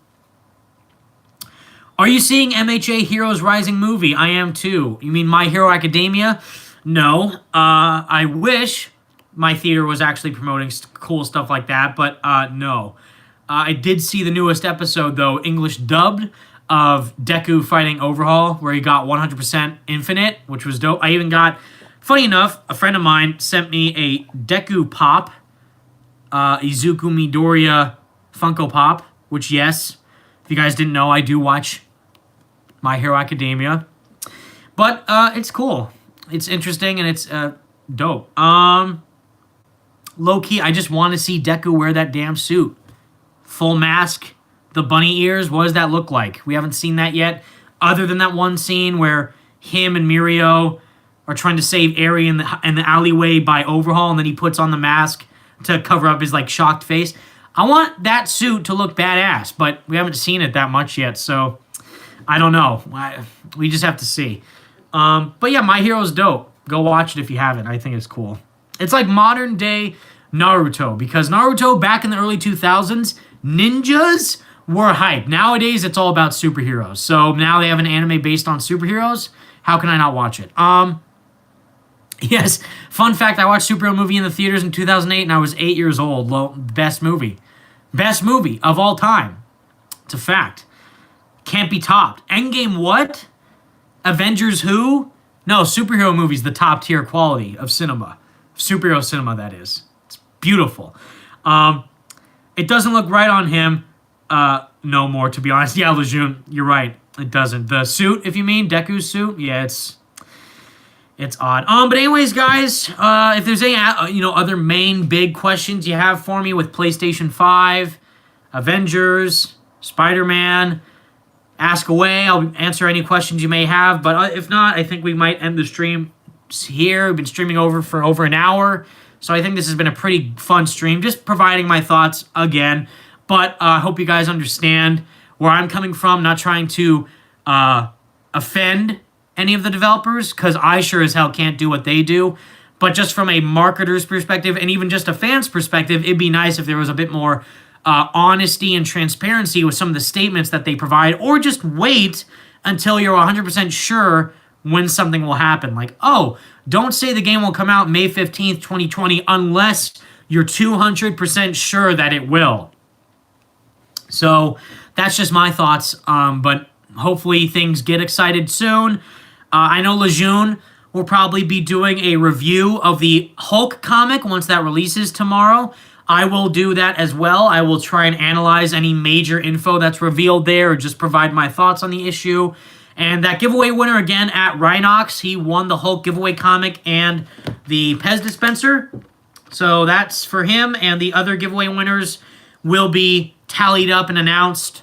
you seeing MHA Heroes Rising movie? I am too. You mean My Hero Academia? No. I wish my theater was actually promoting cool stuff like that, but no. I did see the newest episode, though, English dubbed, of Deku fighting Overhaul, where he got 100% Infinite, which was dope. I even got, funny enough, a friend of mine sent me a Deku Pop, Izuku Midoriya Funko Pop, which, yes, if you guys didn't know, I do watch My Hero Academia. But it's cool. It's interesting, and it's dope. Low-key, I just want to see Deku wear that damn suit. Full mask, the bunny ears, what does that look like? We haven't seen that yet, other than that one scene where him and Mirio are trying to save Eri in the alleyway by Overhaul, and then he puts on the mask to cover up his, like, shocked face. I want that suit to look badass, but we haven't seen it that much yet, so I don't know. We just have to see. But yeah, My Hero's dope. Go watch it if you haven't. I think it's cool. It's like modern day Naruto, because Naruto back in the early 2000s, ninjas were hype. Nowadays, it's all about superheroes. So now they have an anime based on superheroes. How can I not watch it? Yes, fun fact, I watched superhero movie in the theaters in 2008 and I was 8 years old. Best movie. Best movie of all time. It's a fact. Can't be topped. Endgame what? Avengers who? No, superhero movies, the top tier quality of cinema. Superhero cinema, that is. It's beautiful. It doesn't look right on him no more, to be honest. Yeah, Lejeune, you're right. It doesn't. The suit, if you mean, Deku's suit, yeah, it's odd. But anyways, guys, if there's any other main big questions you have for me with PlayStation 5, Avengers, Spider-Man, ask away. I'll answer any questions you may have. But if not, I think we might end the stream here. We've been streaming for over an hour. So I think this has been a pretty fun stream, just providing my thoughts again. But I hope you guys understand where I'm coming from, not trying to offend any of the developers, because I sure as hell can't do what they do. But just from a marketer's perspective, and even just a fan's perspective, it'd be nice if there was a bit more honesty and transparency with some of the statements that they provide, or just wait until you're 100% sure when something will happen. Like, oh, don't say the game will come out May 15th, 2020 unless you're 200% sure that it will. So that's just my thoughts, but hopefully things get excited soon. I know Lejeune will probably be doing a review of the Hulk comic once that releases tomorrow. I will do that as well. I will try and analyze any major info that's revealed there, or just provide my thoughts on the issue. And that giveaway winner again at Rhinox, he won the Hulk giveaway comic and the Pez dispenser. So that's for him, and the other giveaway winners will be tallied up and announced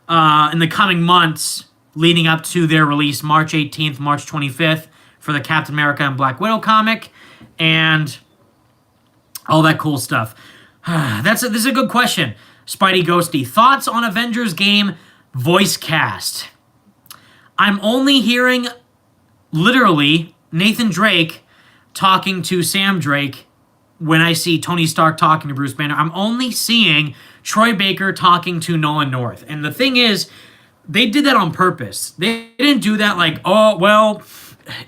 in the coming months leading up to their release March 18th, March 25th for the Captain America and Black Widow comic and all that cool stuff. This is a good question. Spidey Ghosty, thoughts on Avengers game voice cast? I'm only hearing, literally, Nathan Drake talking to Sam Drake when I see Tony Stark talking to Bruce Banner. I'm only seeing Troy Baker talking to Nolan North. And the thing is, they did that on purpose. They didn't do that like, oh, well,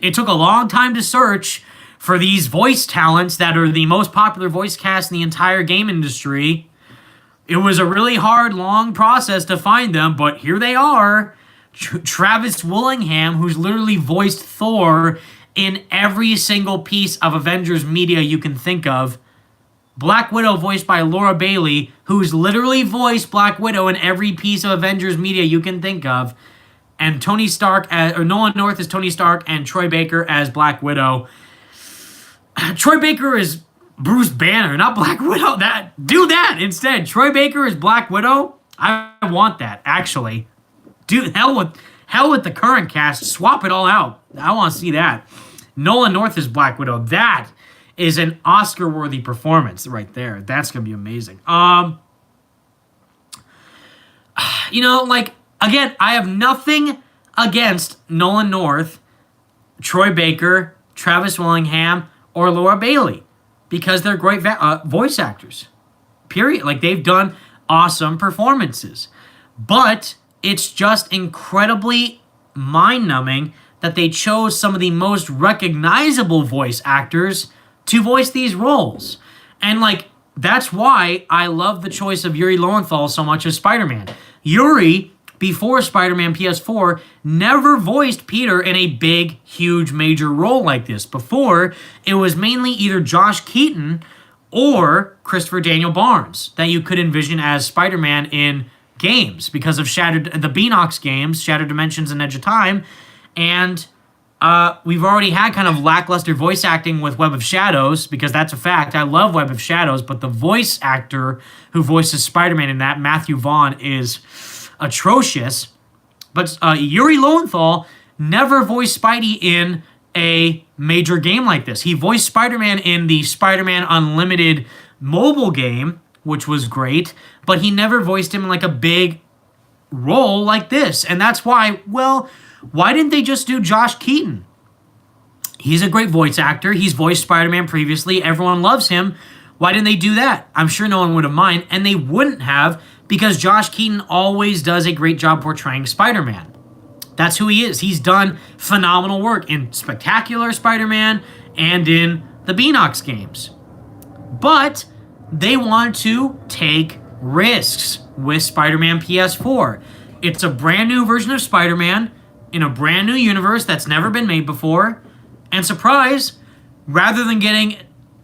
it took a long time to search for these voice talents that are the most popular voice cast in the entire game industry. It was a really hard, long process to find them, but here they are. Travis Willingham, who's literally voiced Thor in every single piece of Avengers media you can think of. Black Widow voiced by Laura Bailey, who's literally voiced Black Widow in every piece of Avengers media you can think of. And Tony Stark, or Nolan North as Tony Stark, and Troy Baker as Black Widow. Troy Baker is Bruce Banner, not Black Widow. Do that instead. Troy Baker is Black Widow. I want that, actually. Dude, hell Hell with the current cast. Swap it all out. I want to see that. Nolan North is Black Widow. That is an Oscar-worthy performance right there. That's going to be amazing. You know, like, again, I have nothing against Nolan North, Troy Baker, Travis Willingham, or Laura Bailey because they're great voice actors. Period. Like, they've done awesome performances. But it's just incredibly mind-numbing that they chose some of the most recognizable voice actors to voice these roles. And, like, that's why I love the choice of Yuri Lowenthal so much as Spider-Man. Yuri, before Spider-Man PS4, never voiced Peter in a big, huge, major role like this. Before, it was mainly either Josh Keaton or Christopher Daniel Barnes that you could envision as Spider-Man in games because of the Beanox games, Shattered Dimensions and Edge of Time, and we've already had kind of lackluster voice acting with Web of Shadows because that's a fact. I love Web of Shadows, but the voice actor who voices Spider-Man in that, Matthew Vaughn, is atrocious. But Yuri Lowenthal never voiced Spidey in a major game like this. He voiced Spider-Man in the Spider-Man Unlimited mobile game, which was great, but he never voiced him in like a big role like this. And that's why, well, why didn't they just do Josh Keaton? He's a great voice actor. He's voiced Spider-Man previously. Everyone loves him. Why didn't they do that? I'm sure no one would have minded, and they wouldn't have because Josh Keaton always does a great job portraying Spider-Man. That's who he is. He's done phenomenal work in Spectacular Spider-Man and in the Beanox games. But they want to take risks with Spider-Man PS4. It's a brand new version of Spider-Man in a brand new universe that's never been made before. And surprise, rather than getting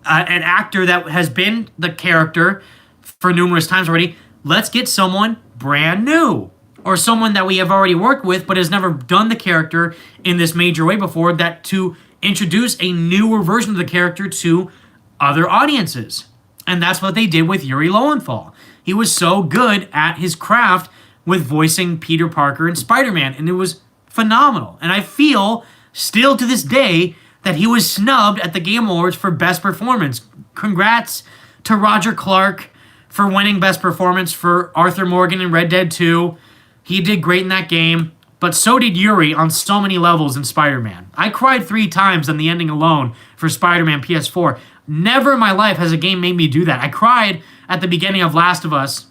an actor that has been the character for numerous times already, let's get someone brand new. Or someone that we have already worked with but has never done the character in this major way before, that to introduce a newer version of the character to other audiences. And that's what they did with Yuri Lowenthal. He was so good at his craft with voicing Peter Parker and Spider-Man, and it was phenomenal. And I feel, still to this day, that he was snubbed at the Game Awards for Best Performance. Congrats to Roger Clark for winning Best Performance for Arthur Morgan in Red Dead 2. He did great in that game, but so did Yuri on so many levels in Spider-Man. I cried 3 times on the ending alone for Spider-Man PS4. Never in my life has a game made me do that. I cried at the beginning of Last of Us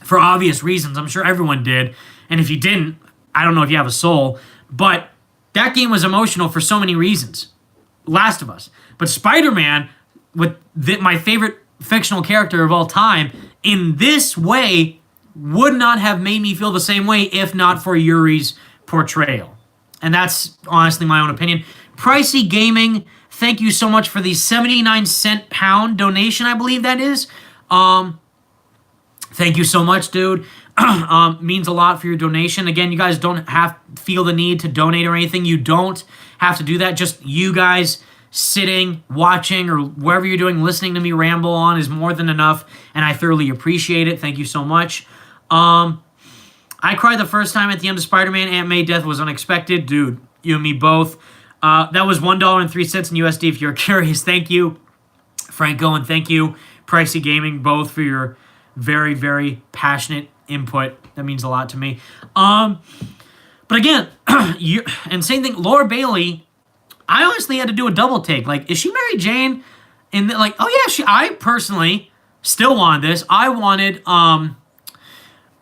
for obvious reasons. I'm sure everyone did. And if you didn't, I don't know if you have a soul. But that game was emotional for so many reasons. Last of Us. But Spider-Man, with my favorite fictional character of all time, in this way, would not have made me feel the same way if not for Yuri's portrayal. And that's honestly my own opinion. Pricey Gaming, thank you so much for the 79-cent pound donation, I believe that is. Thank you so much, dude. Means a lot for your donation. Again, you guys don't have feel the need to donate or anything. You don't have to do that. Just you guys sitting, watching, or wherever you're doing, listening to me ramble on is more than enough, and I thoroughly appreciate it. Thank you so much. I cried the first time at the end of Spider-Man. Aunt May death was unexpected. Dude, you and me both. That was $1.03 in USD if you're curious. Thank you, Franco, and thank you, Pricey Gaming, both for your very, very passionate input. That means a lot to me. But again, and same thing, Laura Bailey, I honestly had to do a double take. Like, is she Mary Jane? And like, oh yeah, I personally still wanted this. I wanted,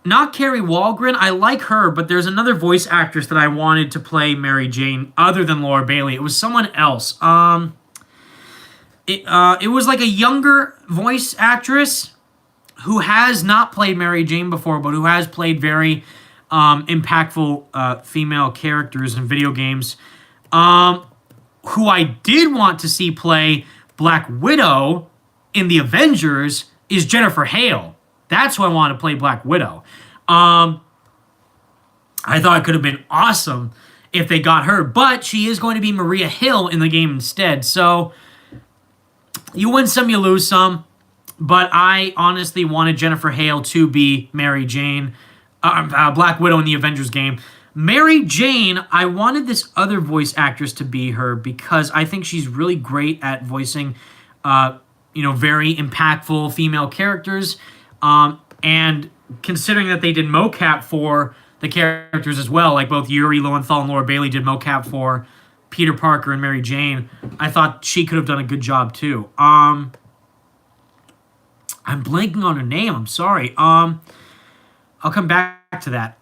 not Carrie Walgren. I like her, but there's another voice actress that I wanted to play Mary Jane other than Laura Bailey. It was someone else. It was like a younger voice actress who has not played Mary Jane before, but who has played very impactful female characters in video games. Who I did want to see play Black Widow in the Avengers is Jennifer Hale. That's who I want to play Black Widow. I thought it could have been awesome if they got her, but she is going to be Maria Hill in the game instead. So you win some, you lose some. But I honestly wanted Jennifer Hale to be Mary Jane, Black Widow in the Avengers game. Mary Jane, I wanted this other voice actress to be her because I think she's really great at voicing, very impactful female characters. And considering that they did mocap for the characters as well, like both Yuri Lowenthal and Laura Bailey did mocap for Peter Parker and Mary Jane, I thought she could have done a good job too. I'm blanking on her name. I'm sorry. I'll come back to that.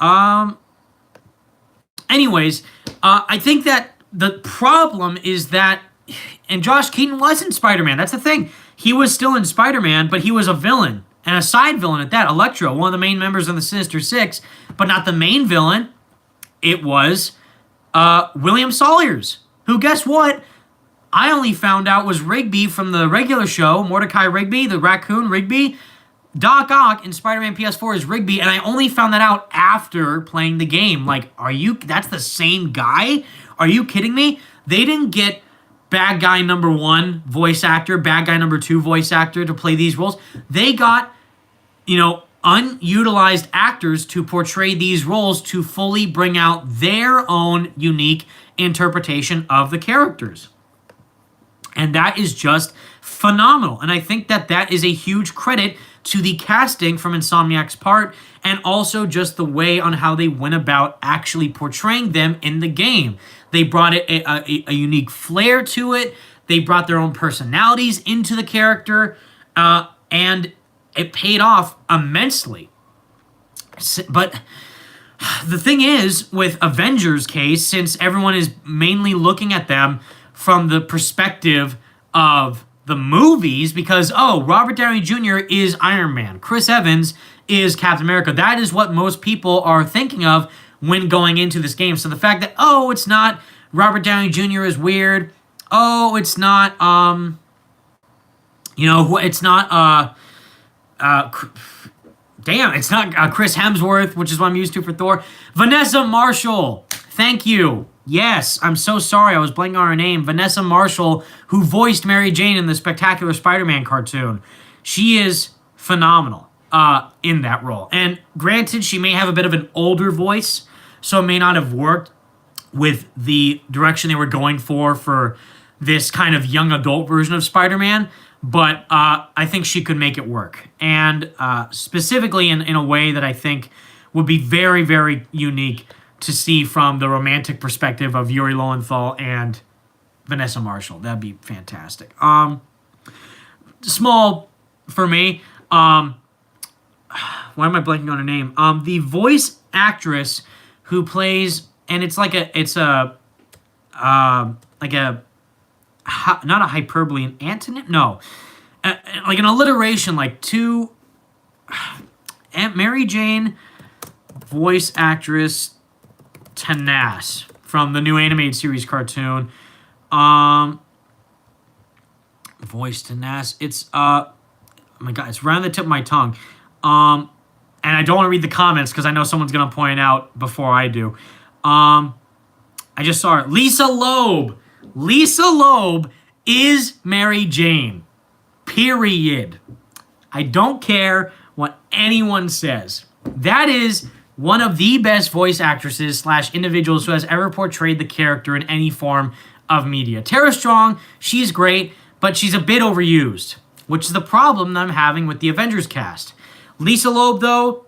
Anyways, I think that the problem is that, and Josh Keaton was in Spider-Man. That's the thing. He was still in Spider-Man, but he was a villain, and a side villain at that. Electro, one of the main members of the Sinister Six, but not the main villain. It was William Salyers, who, guess what? I only found out was Rigby from the regular show, Mordecai Rigby, the raccoon Rigby. Doc Ock in Spider-Man PS4 is Rigby, and I only found that out after playing the game. Like, that's the same guy? Are you kidding me? They didn't get bad guy number 1 voice actor, bad guy number 2 voice actor to play these roles. They got, unutilized actors to portray these roles to fully bring out their own unique interpretation of the characters. And that is just phenomenal. And I think that that is a huge credit to the casting from Insomniac's part, and also just the way on how they went about actually portraying them in the game. They brought a unique flair to it. They brought their own personalities into the character, and it paid off immensely. But the thing is, with Avengers' case, since everyone is mainly looking at them from the perspective of the movies, because, Robert Downey Jr. is Iron Man, Chris Evans is Captain America. That is what most people are thinking of when going into this game. So the fact that, it's not Robert Downey Jr. is weird. It's not, it's not, it's not Chris Hemsworth, which is what I'm used to for Thor. Vanessa Marshall, thank you. Yes, I'm so sorry. I was blanking on her name. Vanessa Marshall, who voiced Mary Jane in the Spectacular Spider-Man cartoon. She is phenomenal in that role. And granted, she may have a bit of an older voice, so it may not have worked with the direction they were going for this kind of young adult version of Spider-Man. But I think she could make it work. And specifically in a way that I think would be very, very unique to see from the romantic perspective of Yuri Lowenthal and Vanessa Marshall. That'd be fantastic. Small for me. Why am I blanking on her name? The voice actress who plays, and it's not a hyperbole, an antonym? No. Like an alliteration, like to Aunt Mary Jane, voice actress Tenace from the new animated series cartoon. Voice Tenace. It's oh my god, it's right on the tip of my tongue. And I don't want to read the comments because I know someone's gonna point it out before I do. I just saw it. Lisa Loeb. Lisa Loeb is Mary Jane. Period. I don't care what anyone says. That is one of the best voice actresses / individuals who has ever portrayed the character in any form of media. Tara Strong, she's great, but she's a bit overused, which is the problem that I'm having with the Avengers cast. Lisa Loeb, though,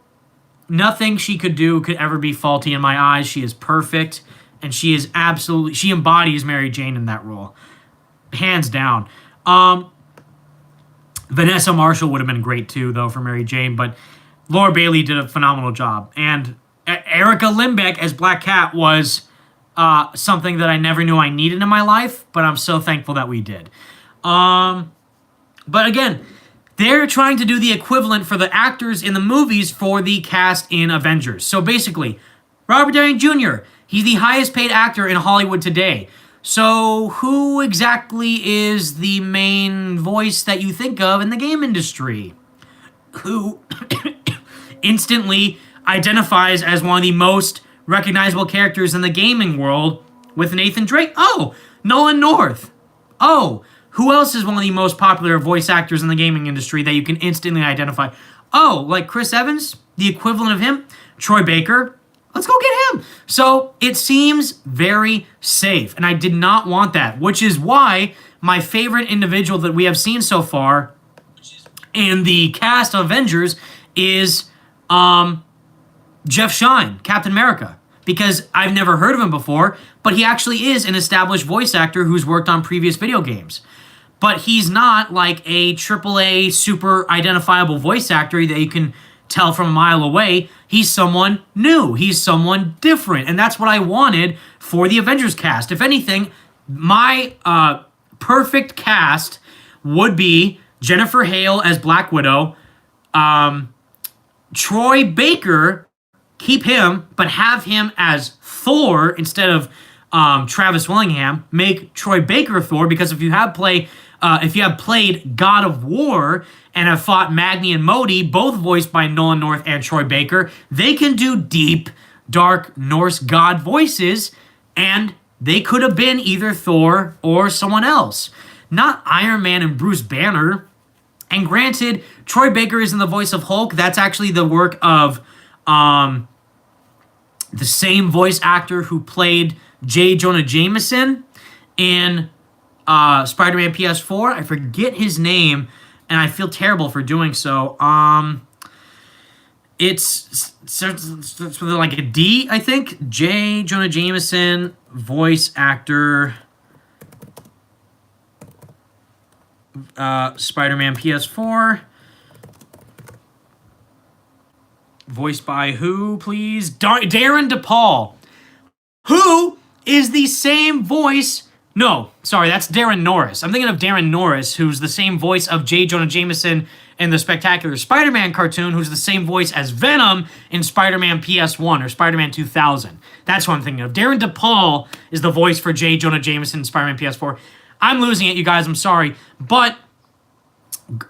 nothing she could do could ever be faulty in my eyes. She is perfect, and she embodies Mary Jane in that role. Hands down. Vanessa Marshall would have been great, too, though, for Mary Jane, but Laura Bailey did a phenomenal job. And Erica Limbeck as Black Cat was something that I never knew I needed in my life, but I'm so thankful that we did. But again, they're trying to do the equivalent for the actors in the movies for the cast in Avengers. So basically, Robert Downey Jr., he's the highest paid actor in Hollywood today. So who exactly is the main voice that you think of in the game industry? Who instantly identifies as one of the most recognizable characters in the gaming world with Nathan Drake? Nolan North. Who else is one of the most popular voice actors in the gaming industry that you can instantly identify? Like Chris Evans, the equivalent of him. Troy Baker, Let's go get him. So it seems very safe, and I did not want that, which is why my favorite individual that we have seen so far in the cast of Avengers is Jeff Shine, Captain America, because I've never heard of him before, but he actually is an established voice actor who's worked on previous video games. But he's not like a AAA super identifiable voice actor that you can tell from a mile away. He's someone new. He's someone different. And that's what I wanted for the Avengers cast. If anything, my perfect cast would be Jennifer Hale as Black Widow, Troy Baker, keep him, but have him as Thor instead of Travis Willingham. Make Troy Baker Thor, because if you have played God of War and have fought Magni and Modi, both voiced by Nolan North and Troy Baker, they can do deep, dark Norse god voices, and they could have been either Thor or someone else. Not Iron Man and Bruce Banner. And granted, Troy Baker isn't the voice of Hulk. That's actually the work of the same voice actor who played J. Jonah Jameson in Spider-Man PS4. I forget his name, and I feel terrible for doing so. It's with like a D, I think. J. Jonah Jameson, voice actor, Spider-Man PS4. Voiced by who, please? Darren DePaul. Who is the same voice... No, sorry, that's Darren Norris. I'm thinking of Darren Norris, who's the same voice of J. Jonah Jameson in the Spectacular Spider-Man cartoon, who's the same voice as Venom in Spider-Man PS1 or Spider-Man 2000. That's what I'm thinking of. Darren DePaul is the voice for J. Jonah Jameson in Spider-Man PS4. I'm losing it, you guys. I'm sorry. But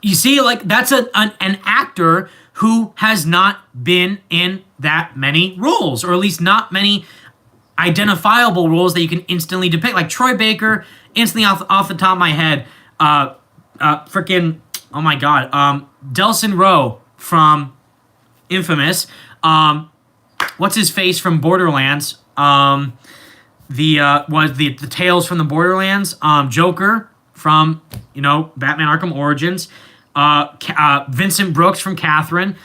you see, like, that's an actor who has not been in that many roles, or at least not many identifiable roles that you can instantly depict. Like Troy Baker, instantly off the top of my head, freaking, oh my god, Delson Rowe from Infamous, what's his face from Borderlands, the Tales from the Borderlands, Joker from, Batman Arkham Origins, Vincent Brooks from Catherine,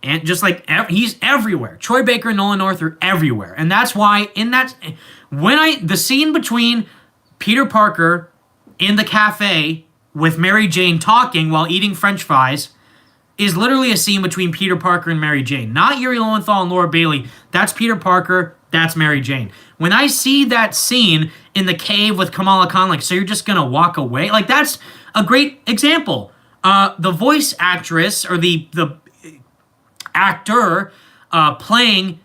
and just like he's everywhere. Troy Baker and Nolan North are everywhere, and that's why the scene between Peter Parker in the cafe with Mary Jane talking while eating French fries is literally a scene between Peter Parker and Mary Jane. Not Yuri Lowenthal and Laura Bailey. That's Peter Parker. That's Mary Jane. When I see that scene in the cave with Kamala Khan, like, so you're just gonna walk away? Like, that's a great example. The voice actress or the actor playing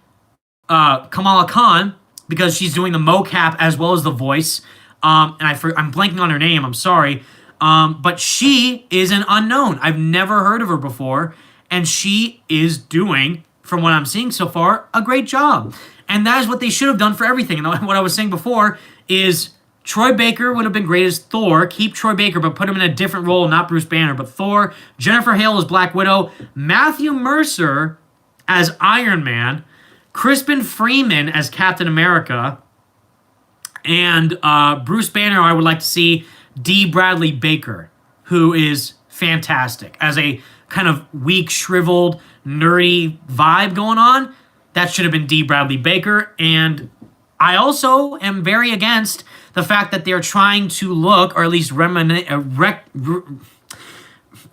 Kamala Khan, because she's doing the mocap as well as the voice, and I'm blanking on her name, I'm sorry, but she is an unknown. I've never heard of her before, and she is doing, from what I'm seeing so far, a great job. And that is what they should have done for everything. And what I was saying before is Troy Baker would have been great as Thor. Keep Troy Baker, but put him in a different role, not Bruce Banner, but Thor. Jennifer Hale as Black Widow. Matthew Mercer as Iron Man. Crispin Freeman as Captain America. And Bruce Banner, I would like to see D. Bradley Baker, who is fantastic. As a kind of weak, shriveled, nerdy vibe going on, that should have been D. Bradley Baker. And I also am very against the fact that they're trying to look, or at least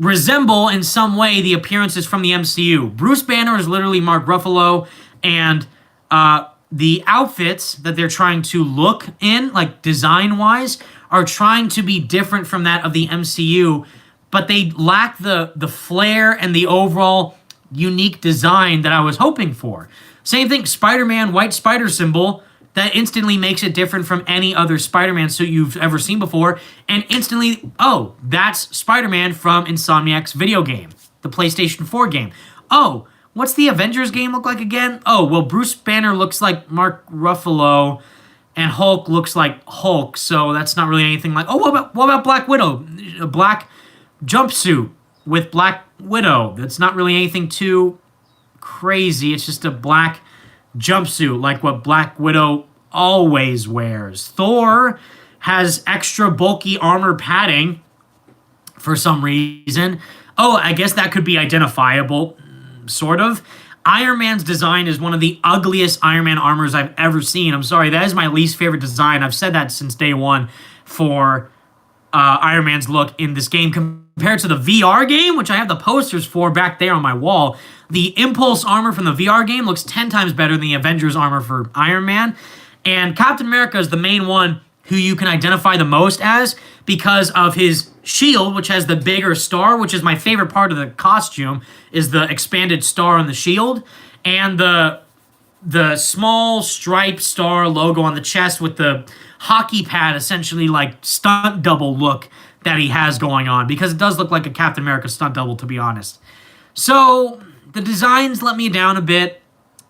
resemble in some way the appearances from the MCU. Bruce Banner is literally Mark Ruffalo, and the outfits that they're trying to look in, like design-wise, are trying to be different from that of the MCU, but they lack the flair and the overall unique design that I was hoping for. Same thing, Spider-Man white spider symbol, that instantly makes it different from any other Spider-Man suit you've ever seen before, and instantly, oh, that's Spider-Man from Insomniac's video game, the PlayStation 4 game. Oh, what's the Avengers game look like again? Oh, well, Bruce Banner looks like Mark Ruffalo, and Hulk looks like Hulk, so that's not really anything like... Oh, what about Black Widow? A black jumpsuit with Black Widow. That's not really anything too crazy. It's just a black jumpsuit like what Black Widow always wears. Thor has extra bulky armor padding for some reason. Oh, I guess that could be identifiable, sort of. Iron Man's design is one of the ugliest Iron Man armors I've ever seen. I'm sorry, that is my least favorite design. I've said that since day one for Iron Man's look in this game. Compared to the VR game, which I have the posters for back there on my wall, the Impulse armor from the VR game looks 10 times better than the Avengers armor for Iron Man. And Captain America is the main one who you can identify the most as because of his shield, which has the bigger star, which is my favorite part of the costume, is the expanded star on the shield, and the small striped star logo on the chest with the hockey pad, essentially like stunt double look that he has going on, because it does look like a Captain America stunt double, to be honest. So the designs let me down a bit.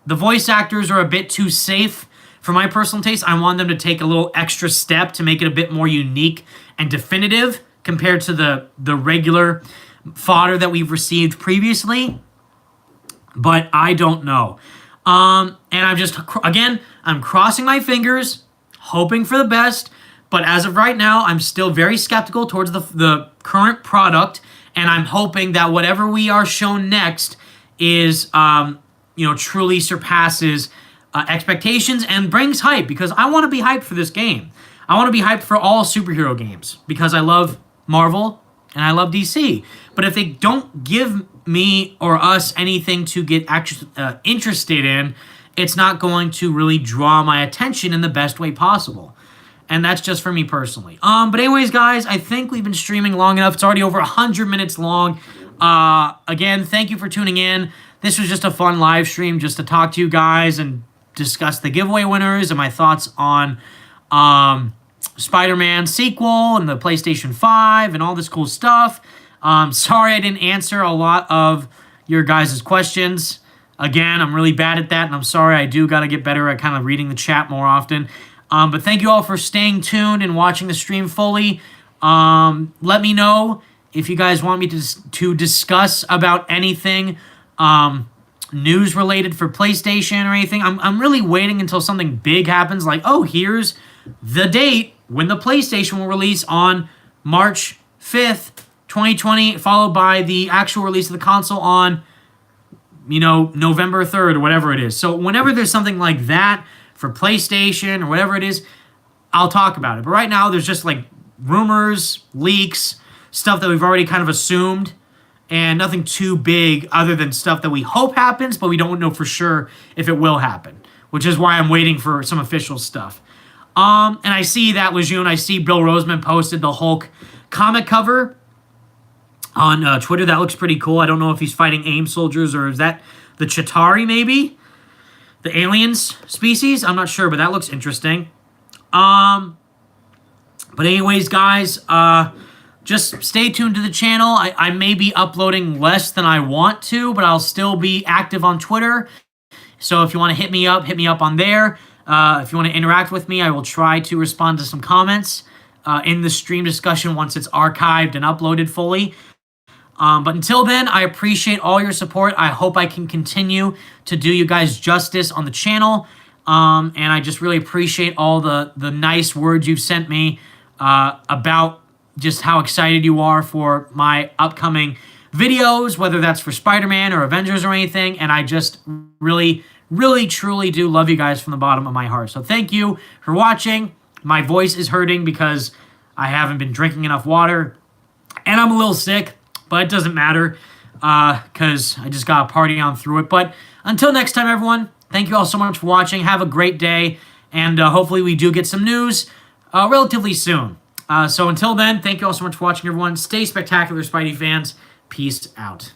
The voice actors are a bit too safe for my personal taste. I want them to take a little extra step to make it a bit more unique and definitive compared to the regular fodder that we've received previously. But I don't know. And I'm crossing my fingers, hoping for the best. But as of right now, I'm still very skeptical towards the current product. And I'm hoping that whatever we are shown next is, truly surpasses expectations and brings hype, because I want to be hyped for this game. I want to be hyped for all superhero games because I love Marvel and I love DC. But if they don't give me or us anything to get actually interested in, it's not going to really draw my attention in the best way possible. And that's just for me personally. But anyways, guys, I think we've been streaming long enough. It's already over 100 minutes long. Again, thank you for tuning in. This was just a fun live stream just to talk to you guys and discuss the giveaway winners and my thoughts on Spider-Man sequel and the PlayStation 5 and all this cool stuff. Sorry I didn't answer a lot of your guys' questions. Again, I'm really bad at that, and I'm sorry. I do got to get better at kind of reading the chat more often. But thank you all for staying tuned and watching the stream fully. Let me know if you guys want me to discuss about anything news related for PlayStation or anything. I'm really waiting until something big happens, like, oh, here's the date when the PlayStation will release on March 5th, 2020, followed by the actual release of the console on, November 3rd or whatever it is. So whenever there's something like that for PlayStation or whatever it is, I'll talk about it. But right now, there's just like rumors, leaks, stuff that we've already kind of assumed, and nothing too big other than stuff that we hope happens, but we don't know for sure if it will happen, which is why I'm waiting for some official stuff. And I see that, Lejeune, I see Bill Roseman posted the Hulk comic cover on Twitter. That looks pretty cool. I don't know if he's fighting AIM soldiers or is that the Chitauri, maybe? The aliens species? I'm not sure, but that looks interesting. But anyways, guys, just stay tuned to the channel. I may be uploading less than I want to, but I'll still be active on Twitter. So if you want to hit me up on there. If you want to interact with me, I will try to respond to some comments in the stream discussion once it's archived and uploaded fully. But until then, I appreciate all your support. I hope I can continue to do you guys justice on the channel. And I just really appreciate all the nice words you've sent me about just how excited you are for my upcoming videos, whether that's for Spider-Man or Avengers or anything. And I just really, really, truly do love you guys from the bottom of my heart. So thank you for watching. My voice is hurting because I haven't been drinking enough water. And I'm a little sick, but it doesn't matter because I just got to party on through it. But until next time, everyone, thank you all so much for watching. Have a great day. And hopefully we do get some news relatively soon. So until then, thank you all so much for watching, everyone. Stay spectacular, Spidey fans. Peace out.